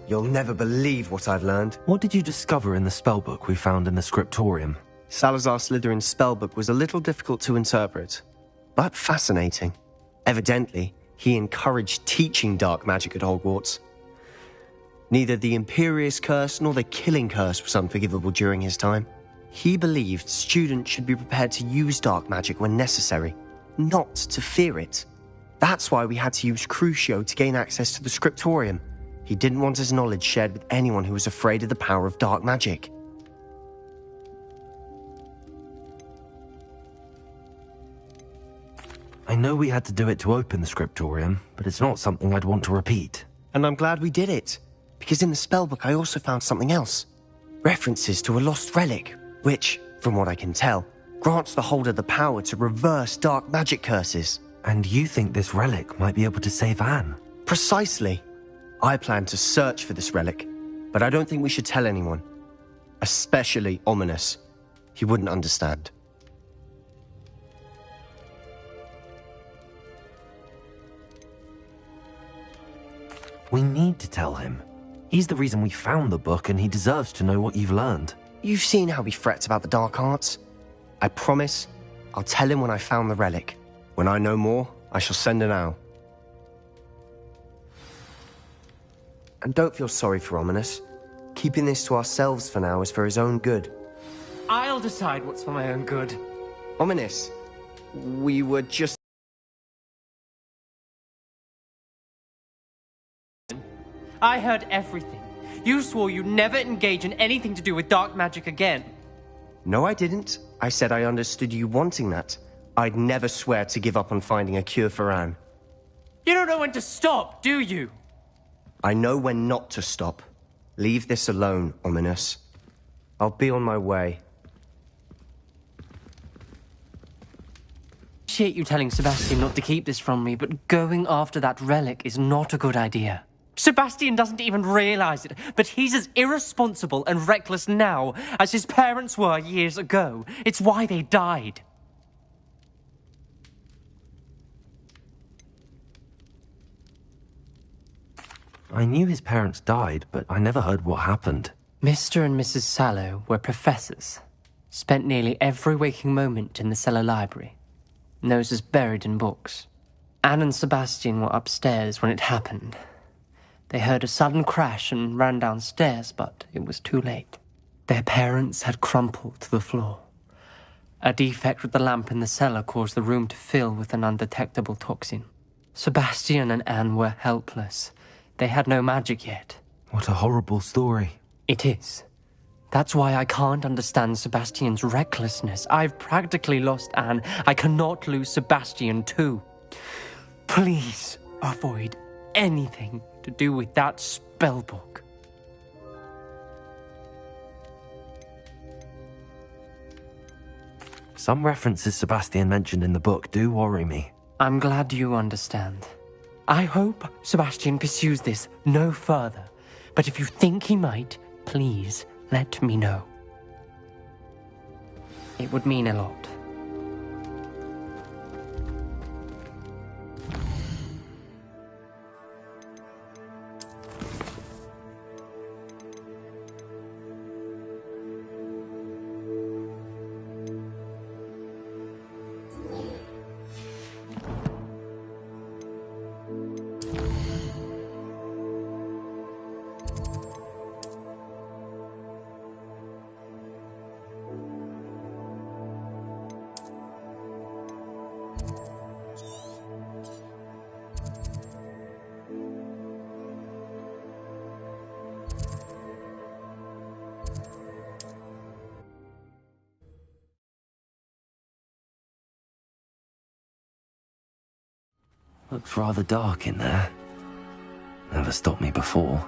You'll never believe what I've learned. What did you discover in the spellbook we found in the scriptorium? Salazar Slytherin's spellbook was a little difficult to interpret, but fascinating. Evidently, he encouraged teaching dark magic at Hogwarts. Neither the Imperious Curse nor the Killing Curse was unforgivable during his time. He believed students should be prepared to use dark magic when necessary, not to fear it. That's why we had to use Crucio to gain access to the scriptorium. He didn't want his knowledge shared with anyone who was afraid of the power of dark magic. I know we had to do it to open the scriptorium, but it's not something I'd want to repeat. And I'm glad we did it, because in the spellbook I also found something else. References to a lost relic, which, from what I can tell, grants the holder the power to reverse dark magic curses. And you think this relic might be able to save Anne? Precisely. I plan to search for this relic, but I don't think we should tell anyone. Especially Ominous. He wouldn't understand. We need to tell him. He's the reason we found the book, and he deserves to know what you've learned. You've seen how he frets about the dark arts. I promise I'll tell him when I found the relic. When I know more, I shall send an owl. And don't feel sorry for Ominous. Keeping this to ourselves for now is for his own good. I'll decide what's for my own good. Ominous, we were just... I heard everything. You swore you'd never engage in anything to do with dark magic again. No, I didn't. I said I understood you wanting that. I'd never swear to give up on finding a cure for Anne. You don't know when to stop, do you? I know when not to stop. Leave this alone, Ominous. I'll be on my way. I appreciate you telling Sebastian not to keep this from me, but going after that relic is not a good idea. Sebastian doesn't even realize it, but he's as irresponsible and reckless now as his parents were years ago. It's why they died. I knew his parents died, but I never heard what happened. Mr. and Mrs. Sallow were professors. Spent nearly every waking moment in the cellar library. Noses buried in books. Anne and Sebastian were upstairs when it happened. They heard a sudden crash and ran downstairs, but it was too late. Their parents had crumpled to the floor. A defect with the lamp in the cellar caused the room to fill with an undetectable toxin. Sebastian and Anne were helpless. They had no magic yet. What a horrible story. It is. That's why I can't understand Sebastian's recklessness. I've practically lost Anne. I cannot lose Sebastian too. Please avoid anything to do with that spellbook. Some references Sebastian mentioned in the book do worry me. I'm glad you understand. I hope Sebastian pursues this no further, but if you think he might, please let me know. It would mean a lot. Looks rather dark in there. Never stopped me before.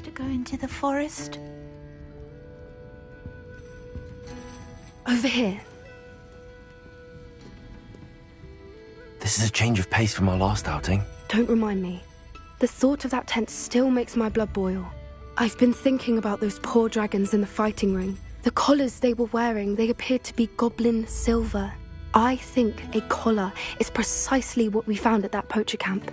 To go into the forest? Over here. This is a change of pace from our last outing. Don't remind me. The thought of that tent still makes my blood boil. I've been thinking about those poor dragons in the fighting ring. The collars they were wearing, they appeared to be goblin silver. I think a collar is precisely what we found at that poacher camp.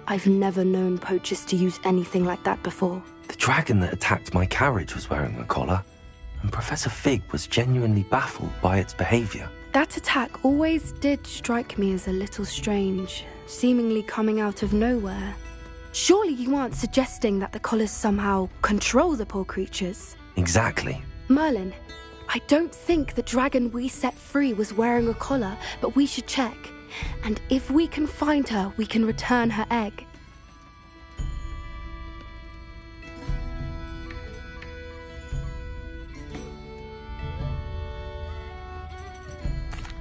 I've never known poachers to use anything like that before. The dragon that attacked my carriage was wearing a collar, and Professor Fig was genuinely baffled by its behavior. That attack always did strike me as a little strange, seemingly coming out of nowhere. Surely you aren't suggesting that the collars somehow control the poor creatures? Exactly. Merlin, I don't think the dragon we set free was wearing a collar, but we should check. And if we can find her, we can return her egg.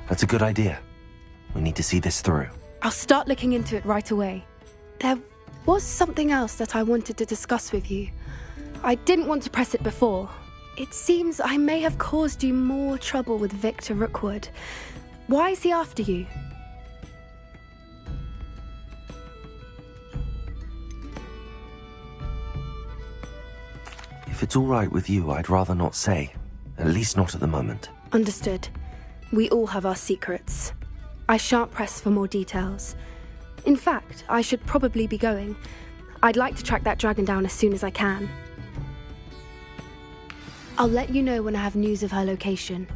That's a good idea. We need to see this through. I'll start looking into it right away. There was something else that I wanted to discuss with you. I didn't want to press it before. It seems I may have caused you more trouble with Victor Rookwood. Why is he after you? If it's all right with you, I'd rather not say. At least not at the moment. Understood. We all have our secrets. I shan't press for more details. In fact, I should probably be going. I'd like to track that dragon down as soon as I can. I'll let you know when I have news of her location.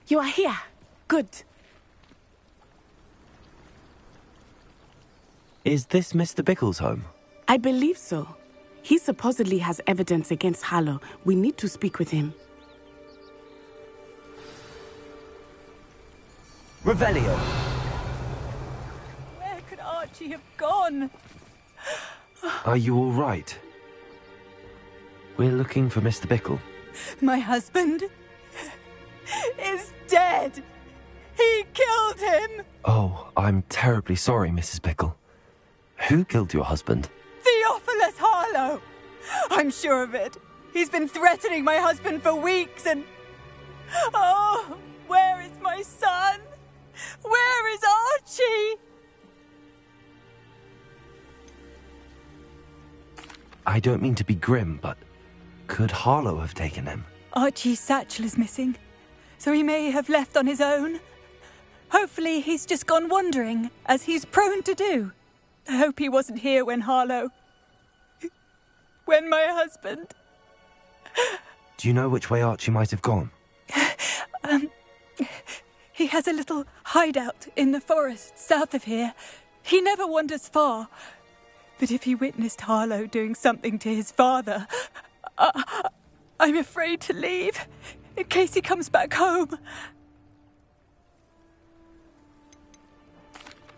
You are here. Good. Is this Mr. Bickle's home? I believe so. He supposedly has evidence against Harlow. We need to speak with him. Revelio. Where could Archie have gone? Are you all right? We're looking for Mr. Bickle. My husband is dead. He killed him. Oh, I'm terribly sorry, Mrs. Bickle. Who killed your husband? Theophilus Harlow. I'm sure of it. He's been threatening my husband for weeks and... Oh, where is my son? Where is Archie? I don't mean to be grim, but could Harlow have taken him? Archie's satchel is missing, so he may have left on his own. Hopefully he's just gone wandering, as he's prone to do. I hope he wasn't here when Harlow... when my husband... Do you know which way Archie might have gone? He has a little hideout in the forest south of here. He never wanders far. But if he witnessed Harlow doing something to his father, I'm afraid to leave, in case he comes back home.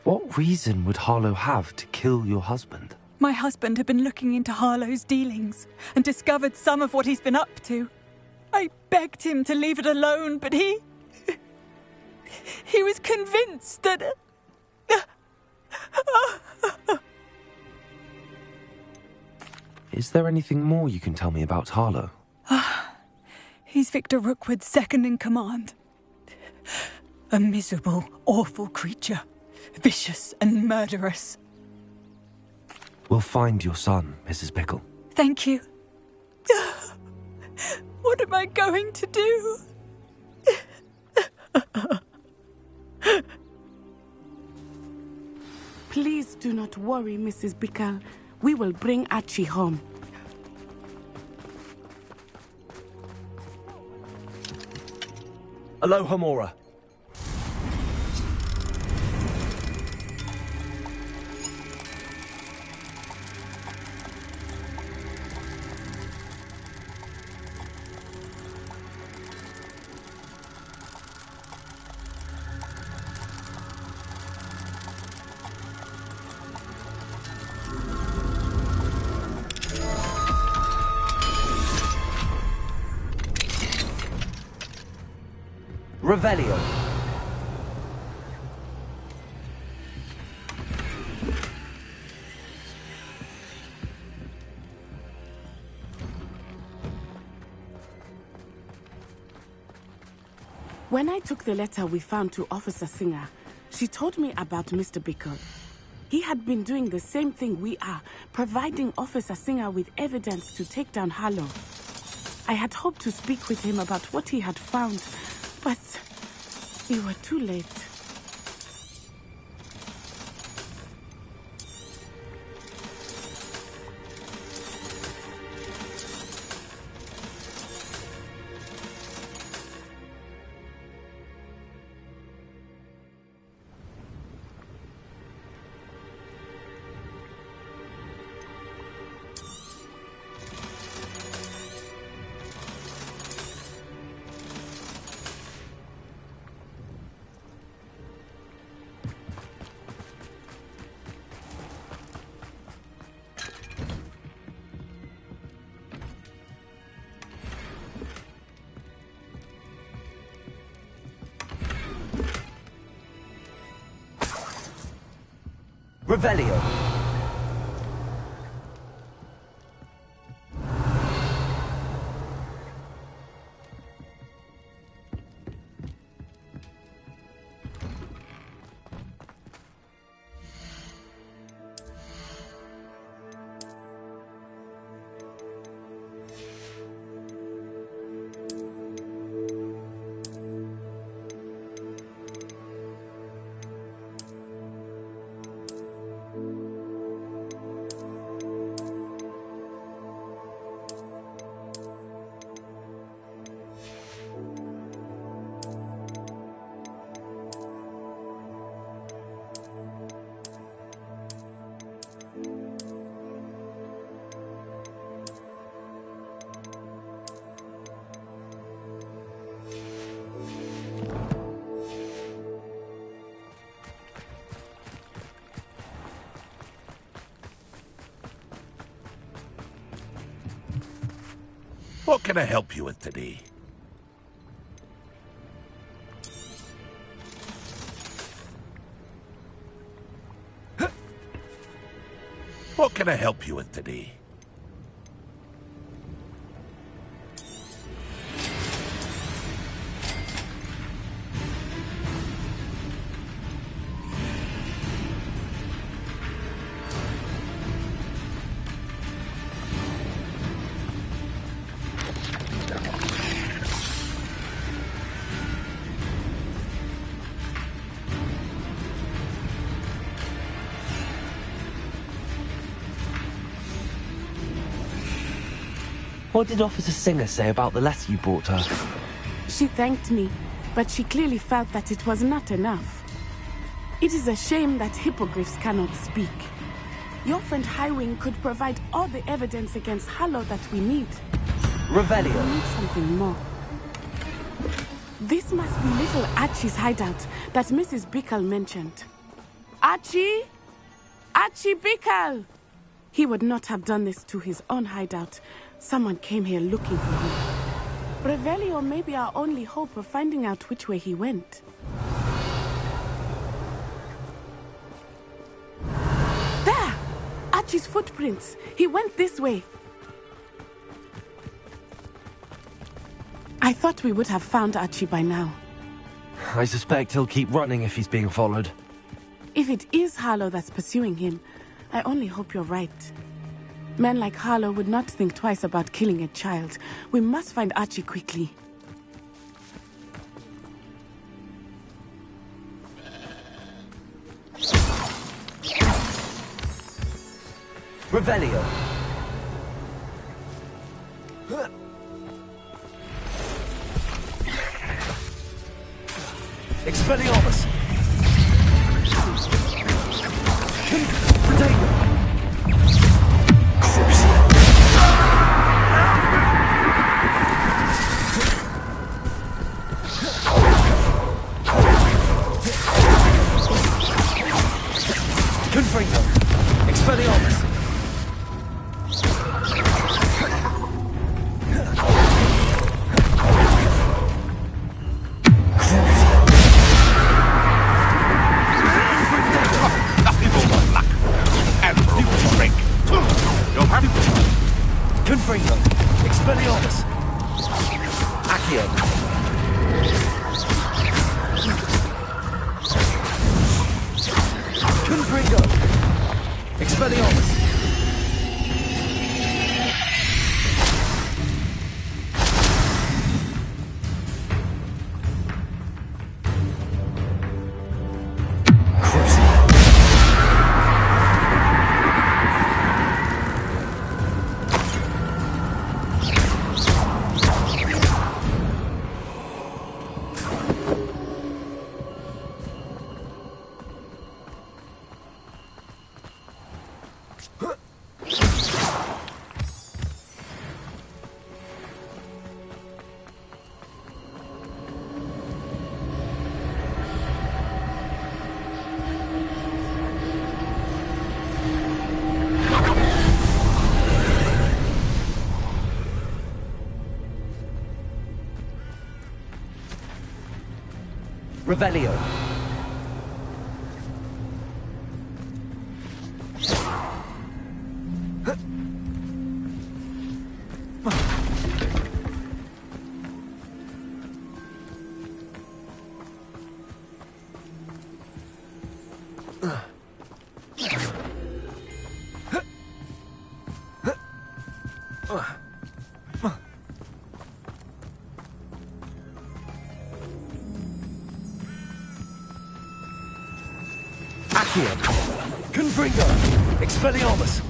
What reason would Harlow have to kill your husband? My husband had been looking into Harlow's dealings and discovered some of what he's been up to. I begged him to leave it alone, but he was convinced that... Is there anything more you can tell me about Harlow? He's Victor Rookwood's second in command. A miserable, awful creature. Vicious and murderous. We'll find your son, Mrs. Bickle. Thank you. What am I going to do? Please do not worry, Mrs. Bickle. We will bring Archie home. Aloha Mora. Revelio. When I took the letter we found to Officer Singer, she told me about Mr. Bickle. He had been doing the same thing we are, providing Officer Singer with evidence to take down Harlow. I had hoped to speak with him about what he had found, but we were too late. Revelio. What can I help you with today? What can I help you with today? What did Officer Singer say about the letter you brought her? She thanked me, but she clearly felt that it was not enough. It is a shame that hippogriffs cannot speak. Your friend Highwing could provide all the evidence against Harlow that we need. Revelio. We need something more. This must be little Archie's hideout that Mrs. Bickle mentioned. Archie? Archie Bickle! He would not have done this to his own hideout. Someone came here looking for him. Revelio may be our only hope of finding out which way he went. There! Archie's footprints. He went this way. I thought we would have found Archie by now. I suspect he'll keep running if he's being followed. If it is Harlow that's pursuing him, I only hope you're right. Men like Harlow would not think twice about killing a child. We must find Archie quickly. Revelio. Expelliarmus. Potato. Confringo. Expelliarmus. Nothing will not luck. And stupid drink. You'll have to. Confringo. Expelliarmus. Accio. Confringo. Expelliarmus. Revelio. Accio. Confringo. Expelliarmus.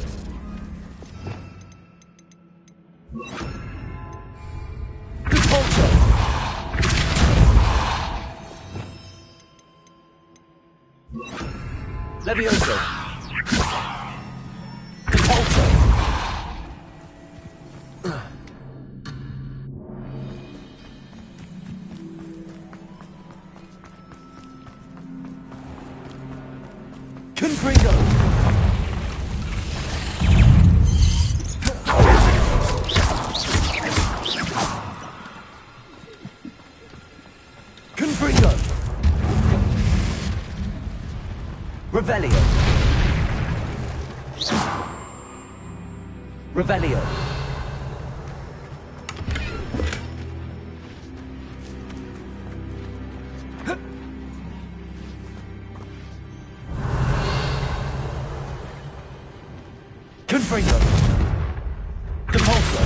Repulso. Levioso. Repulso. Confringo. Revelio. Revelio. Confringo. Depulso.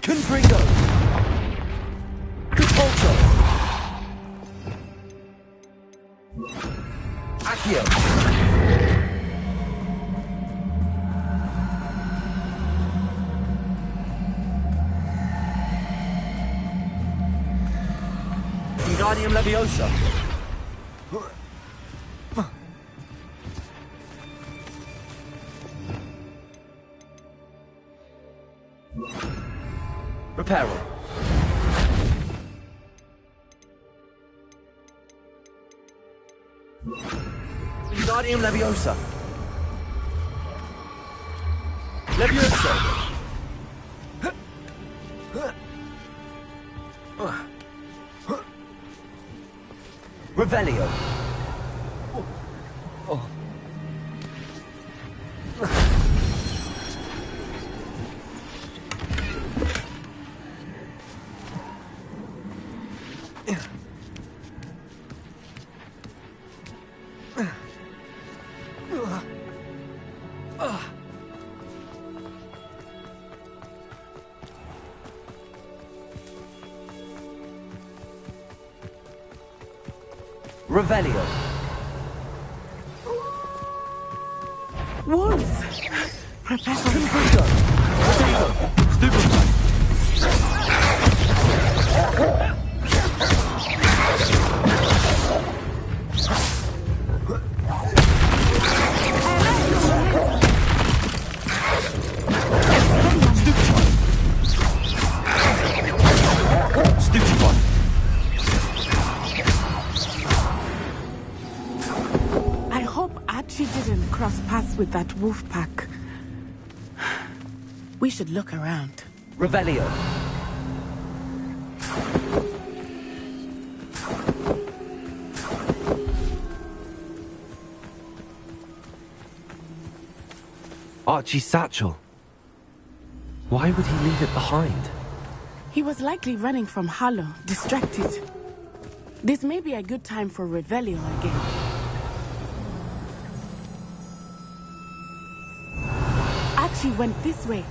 Confringo. Depulso. Accio. Wingardium Leviosa. Reparo. Wingardium Leviosa. Leviosa. Revelio. Revelio. Wolves! Prepare for Confringo. Potato. Stupefy. Stupefy. I hope Archie didn't cross paths with that wolf pack. We should look around. Revelio. Archie's satchel. Why would he leave it behind? He was likely running from Harlow, distracted. This may be a good time for Revelio again. Archie went this way.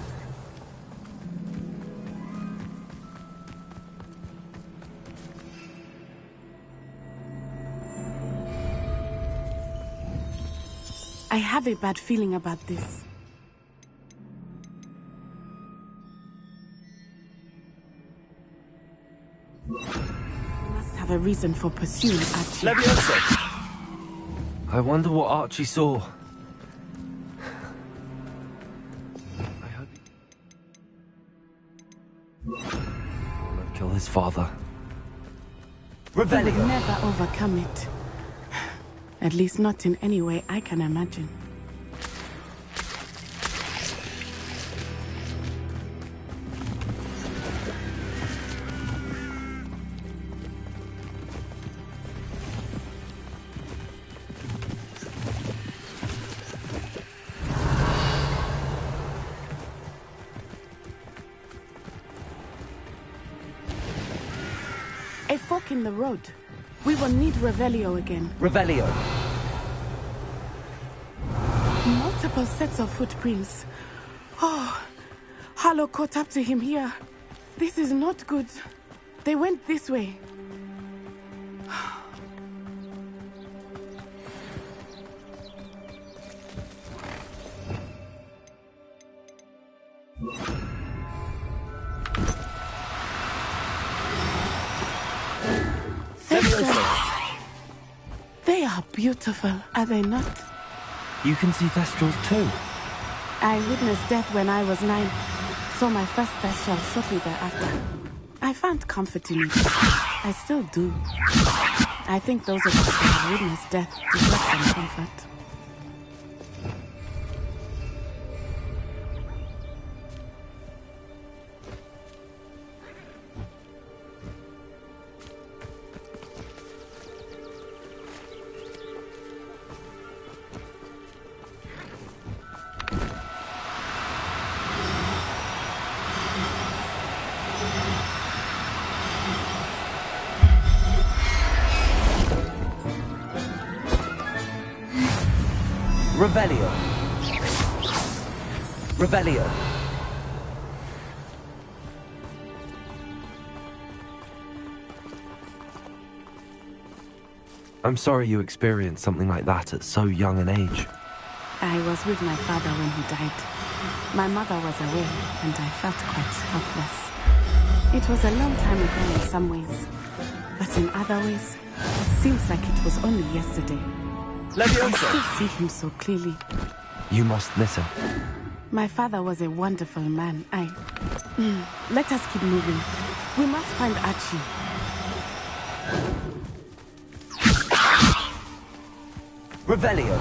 I have a bad feeling about this. We must have a reason for pursuing Archie. Leviosa. I wonder what Archie saw. I hope he won't kill his father. He Revelio. will never overcome it. At least not in any way I can imagine. A fork in the road. We will need Revelio again. Revelio. Multiple sets of footprints. Oh, Harlow caught up to him here. This is not good. They went this way. They are beautiful, are they not? You can see Thestrals too. I witnessed death when I was 9. Saw my first Thestral shortly thereafter. I found comfort in it. I still do. I think those of us who have witnessed death deserve some comfort. Revelio. Revelio. I'm sorry you experienced something like that at so young an age. I was with my father when he died. My mother was away, and I felt quite helpless. It was a long time ago in some ways, but in other ways, it seems like it was only yesterday. I still see him so clearly. You must miss him. My father was a wonderful man. Let us keep moving. We must find Archie. Revelio.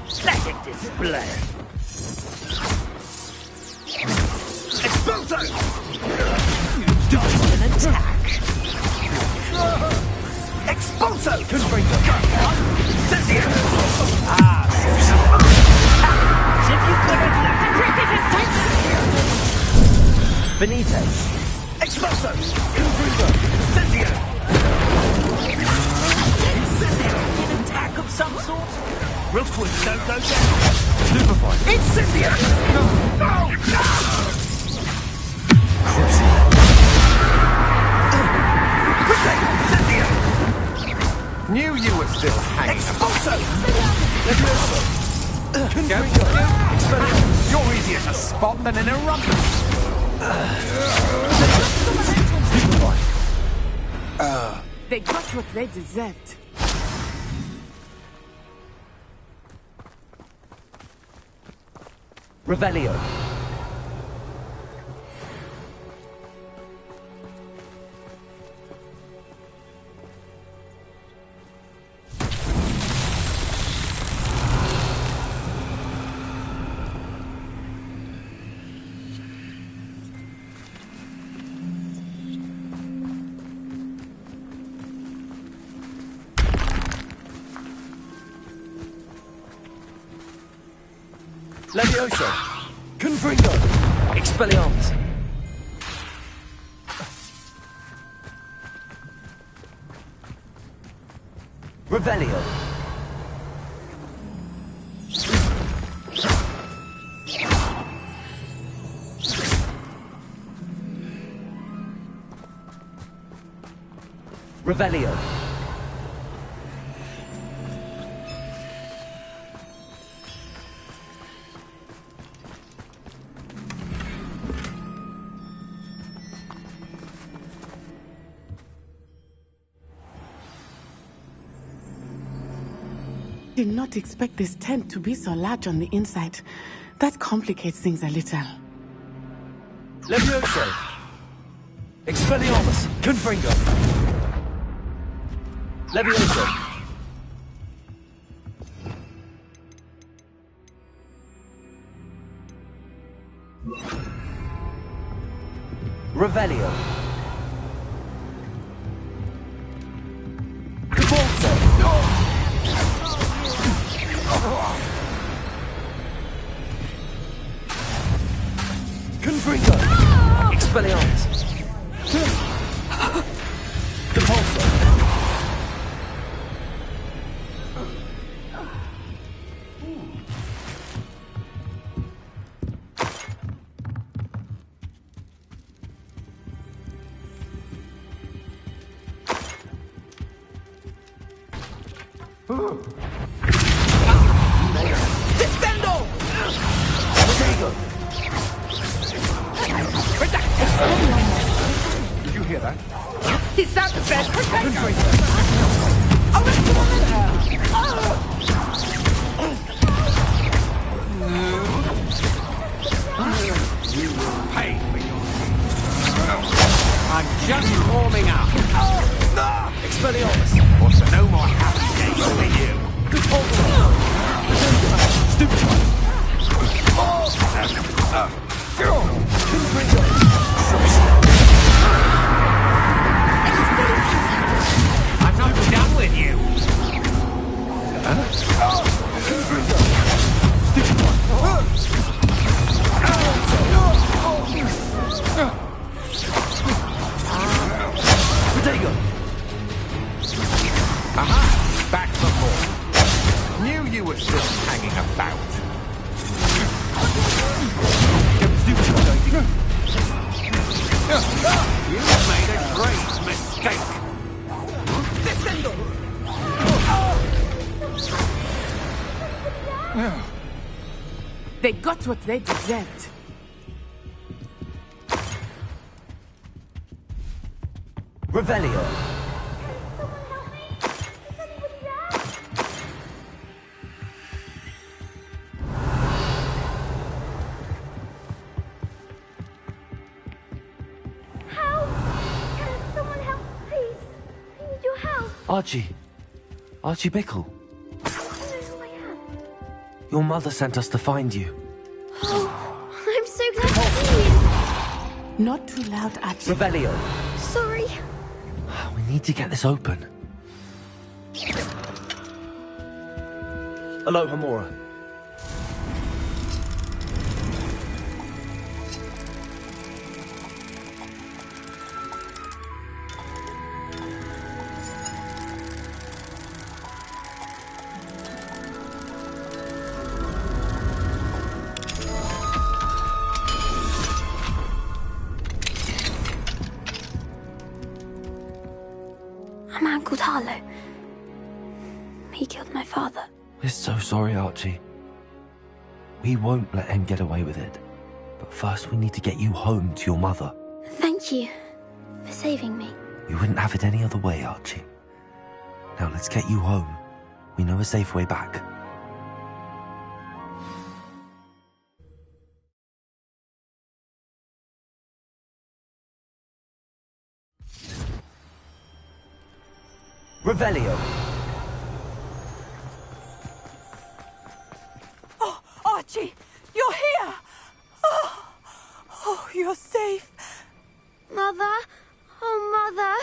Pathetic display. Expulso! Dodge an attack. Expulso! Confringo. Cynthia! As if you couldn't Benitez. Expulso! Confringo. Cynthia! An attack of some sort? Rookwood, don't go down. Stupefy. Incendia! No! No! No! Incendia! Knew you were still hanging. Expulso! Go. You're easier to spot than an eruption. They got what they deserved. Revelio. Levioso. Confringo! Expelliarmus! Revelio! Revelio! Did not expect this tent to be so large on the inside. That complicates things a little. Levioso! Expelliarmus! Confringo! Levioso! Revelio! Confringo! Expelliarmus! Depulso! Descendo! Potato! Did you hear that? Is that the best potato? You will pay for your I'm just warming up. Expelliarmus! What's no more happy days for you? Good hold on. Stupid one. I'm not done with you. Stupid one. Potato. Aha! Back for more. Knew you were still hanging about. You made a great mistake. Descendo. They got what they deserved. Revelio. Archie. Archie Bickle. Your mother sent us to find you. Oh, I'm so glad to see you. Not too loud, Archie. Revelio. Sorry. We need to get this open. Hello, Hamura. A man called Harlow. He killed my father. We're so sorry, Archie. We won't let him get away with it. But first we need to get you home to your mother. Thank you for saving me. You wouldn't have it any other way, Archie. Now let's get you home. We know a safe way back. Revelio. Oh, Archie, you're here! Oh, you're safe. Mother? Oh, Mother.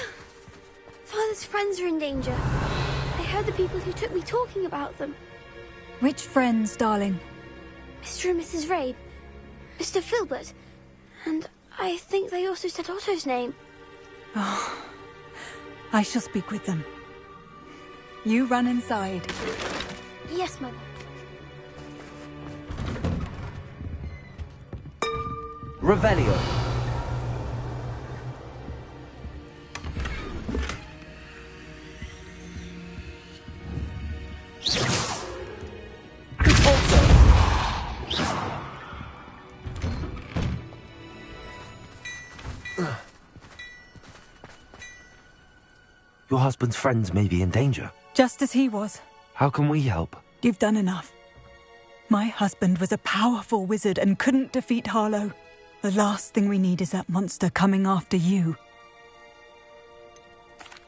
Father's friends are in danger. I heard the people who took me talking about them. Which friends, darling? Mr. and Mrs. Rabe. Mr. Filbert. And I think they also said Otto's name. Oh, I shall speak with them. You run inside. Yes, Mother. Revelio. Your husband's friends may be in danger. Just as he was. How can we help? You've done enough. My husband was a powerful wizard and couldn't defeat Harlow. The last thing we need is that monster coming after you.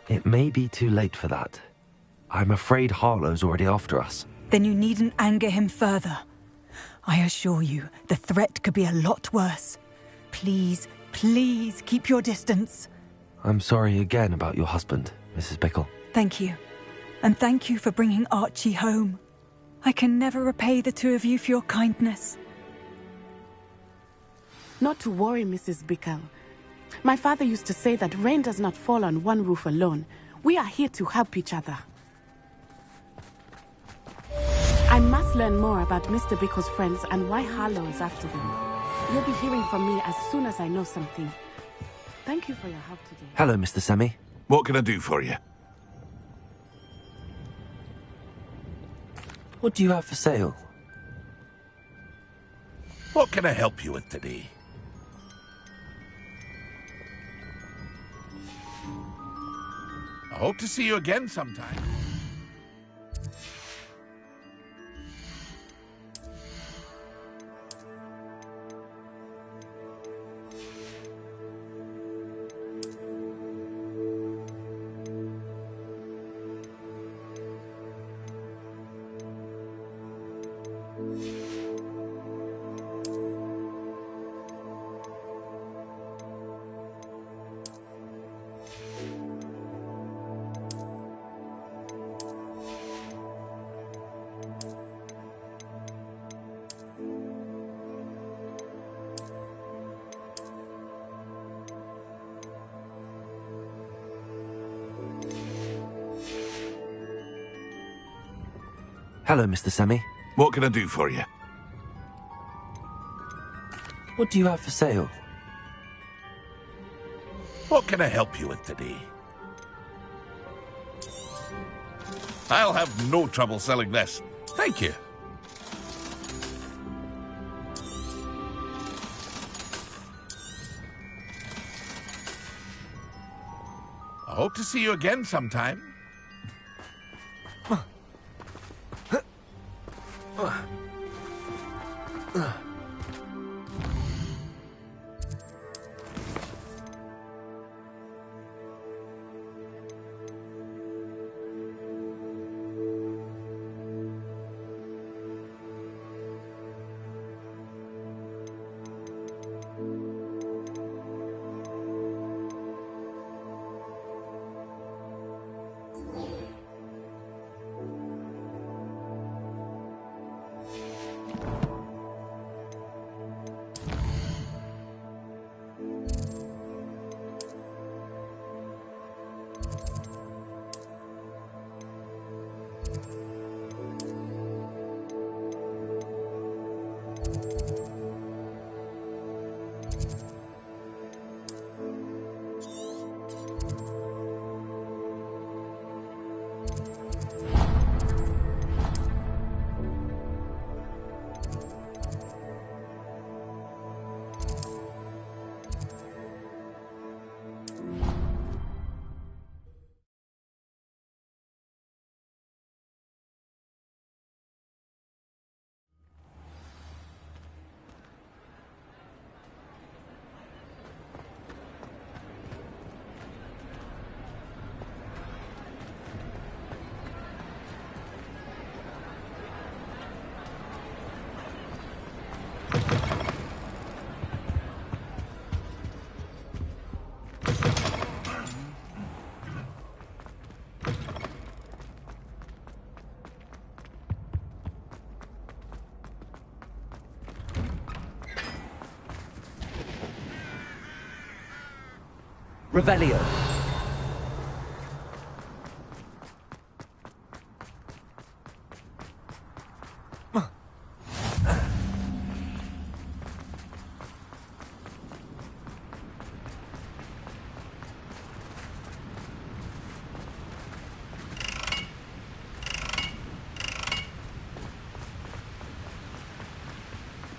It may be too late for that. I'm afraid Harlow's already after us. Then you needn't anger him further. I assure you, the threat could be a lot worse. Please, please keep your distance. I'm sorry again about your husband, Mrs. Bickle. Thank you. And thank you for bringing Archie home. I can never repay the two of you for your kindness. Not to worry, Mrs. Bickle. My father used to say that rain does not fall on one roof alone. We are here to help each other. I must learn more about Mr. Bickle's friends and why Harlow is after them. You'll be hearing from me as soon as I know something. Thank you for your help today. Hello, Mr. Semi. What can I do for you? What do you have for sale? What can I help you with today? I hope to see you again sometime. Hello, Mr. Semi. What can I do for you? What do you have for sale? What can I help you with today? I'll have no trouble selling this. Thank you. I hope to see you again sometime. Revelio.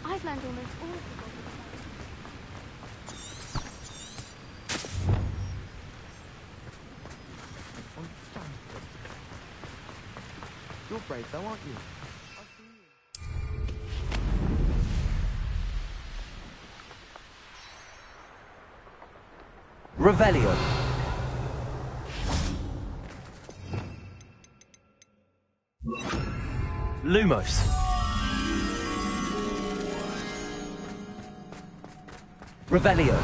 I've learned almost all of the goblin. You're brave though, aren't you? Revelio. Lumos. Revelio.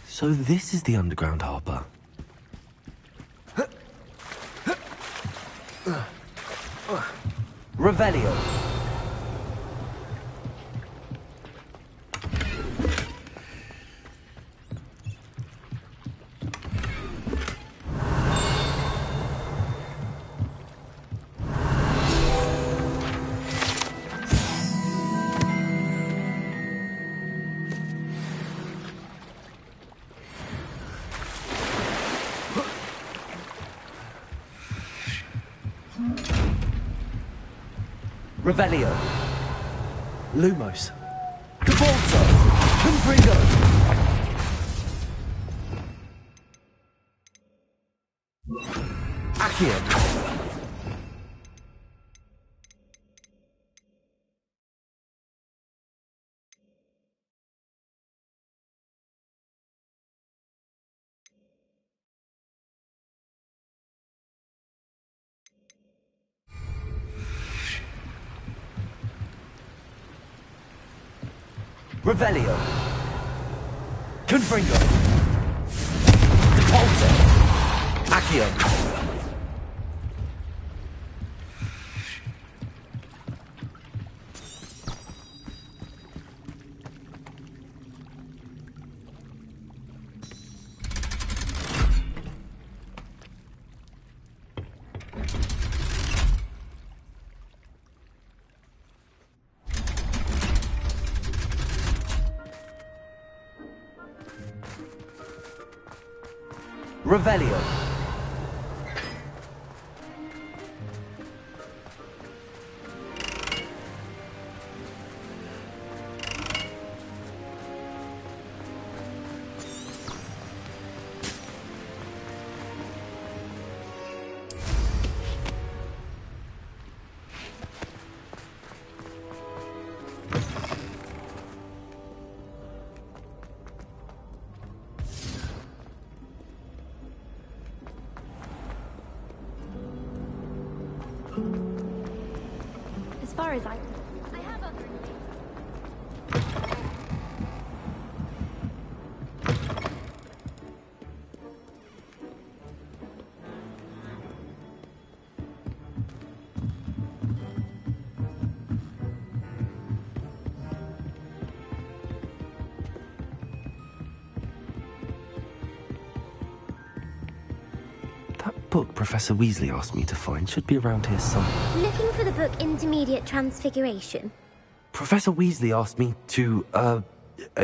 So this is the underground harbour. Revelio. Revelio. Lumos. Cabalso. Confringo. Accio. Revelio. Confringo. Depulso. Accio. Revelio. As far as I have other That book Professor Weasley asked me to find should be around here somewhere. Looking for the book Intermediate Transfiguration? Professor Weasley asked me to,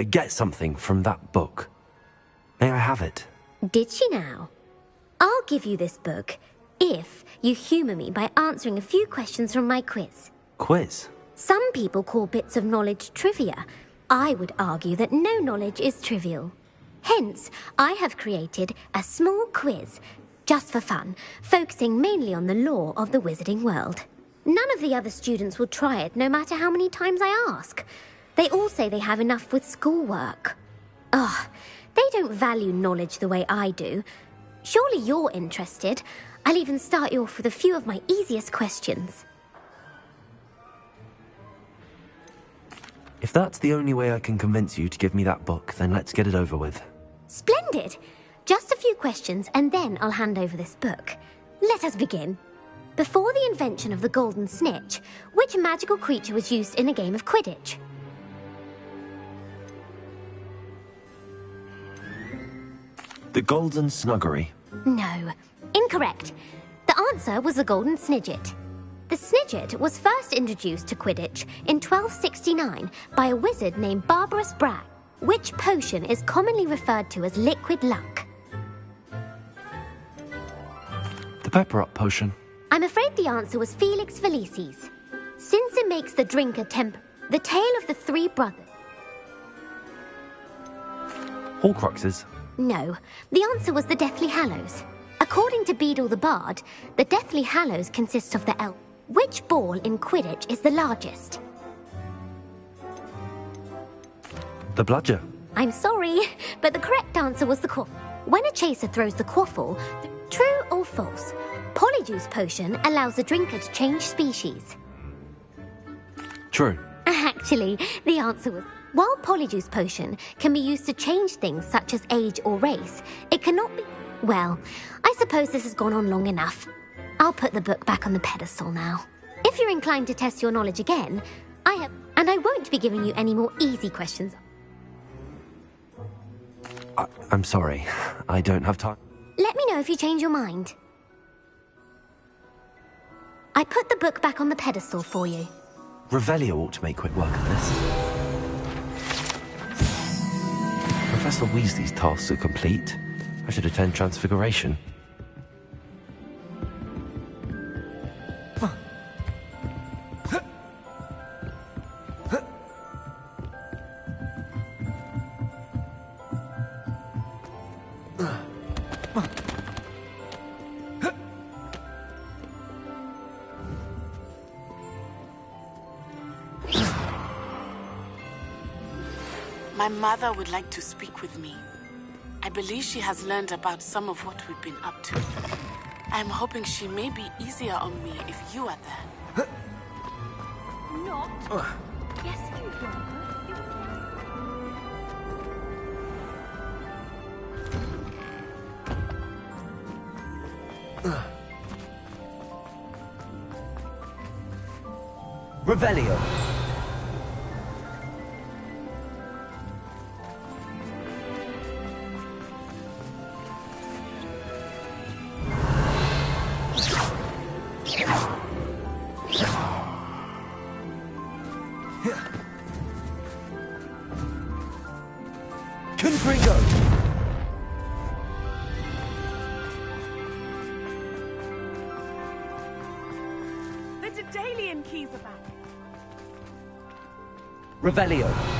get something from that book. May I have it? Did she now? I'll give you this book if you humour me by answering a few questions from my quiz. Quiz? Some people call bits of knowledge trivia. I would argue that no knowledge is trivial. Hence, I have created a small quiz, just for fun, focusing mainly on the lore of the wizarding world. None of the other students will try it, no matter how many times I ask. They all say they have enough with schoolwork. Ugh, they don't value knowledge the way I do. Surely you're interested. I'll even start you off with a few of my easiest questions. If that's the only way I can convince you to give me that book, then let's get it over with. Splendid! Just a few questions, and then I'll hand over this book. Let us begin. Before the invention of the golden snitch, which magical creature was used in a game of Quidditch? The Golden Snuggery. No. Incorrect. The answer was the golden snidget. The snidget was first introduced to Quidditch in 1269 by a wizard named Barbarous Bragg, which potion is commonly referred to as liquid luck. The Pepper Up potion. I'm afraid the answer was Felix Felicis. Since it makes the drinker the tale of the three brothers. Horcruxes. No, the answer was the Deathly Hallows. According to Beadle the Bard, the Deathly Hallows consists of the elf. Which ball in Quidditch is the largest? The Bludger. I'm sorry, but the correct answer was the quaffle. When a chaser throws the quaffle, true or false, Polyjuice Potion allows the drinker to change species. True. Actually, the answer was... While Polyjuice Potion can be used to change things such as age or race, it cannot be... Well, I suppose this has gone on long enough. I'll put the book back on the pedestal now. If you're inclined to test your knowledge again, and I won't be giving you any more easy questions. I'm sorry. I don't have time. Let me know if you change your mind. I put the book back on the pedestal for you. Revelio ought to make quick work of this. Professor Weasley's tasks are complete. I should attend Transfiguration. My mother would like to speak with me. I believe she has learned about some of what we've been up to. I'm hoping she may be easier on me if you are there. Not? Yes, you were. Revelio. Confringo. The Daedalian keys are back. Revelio.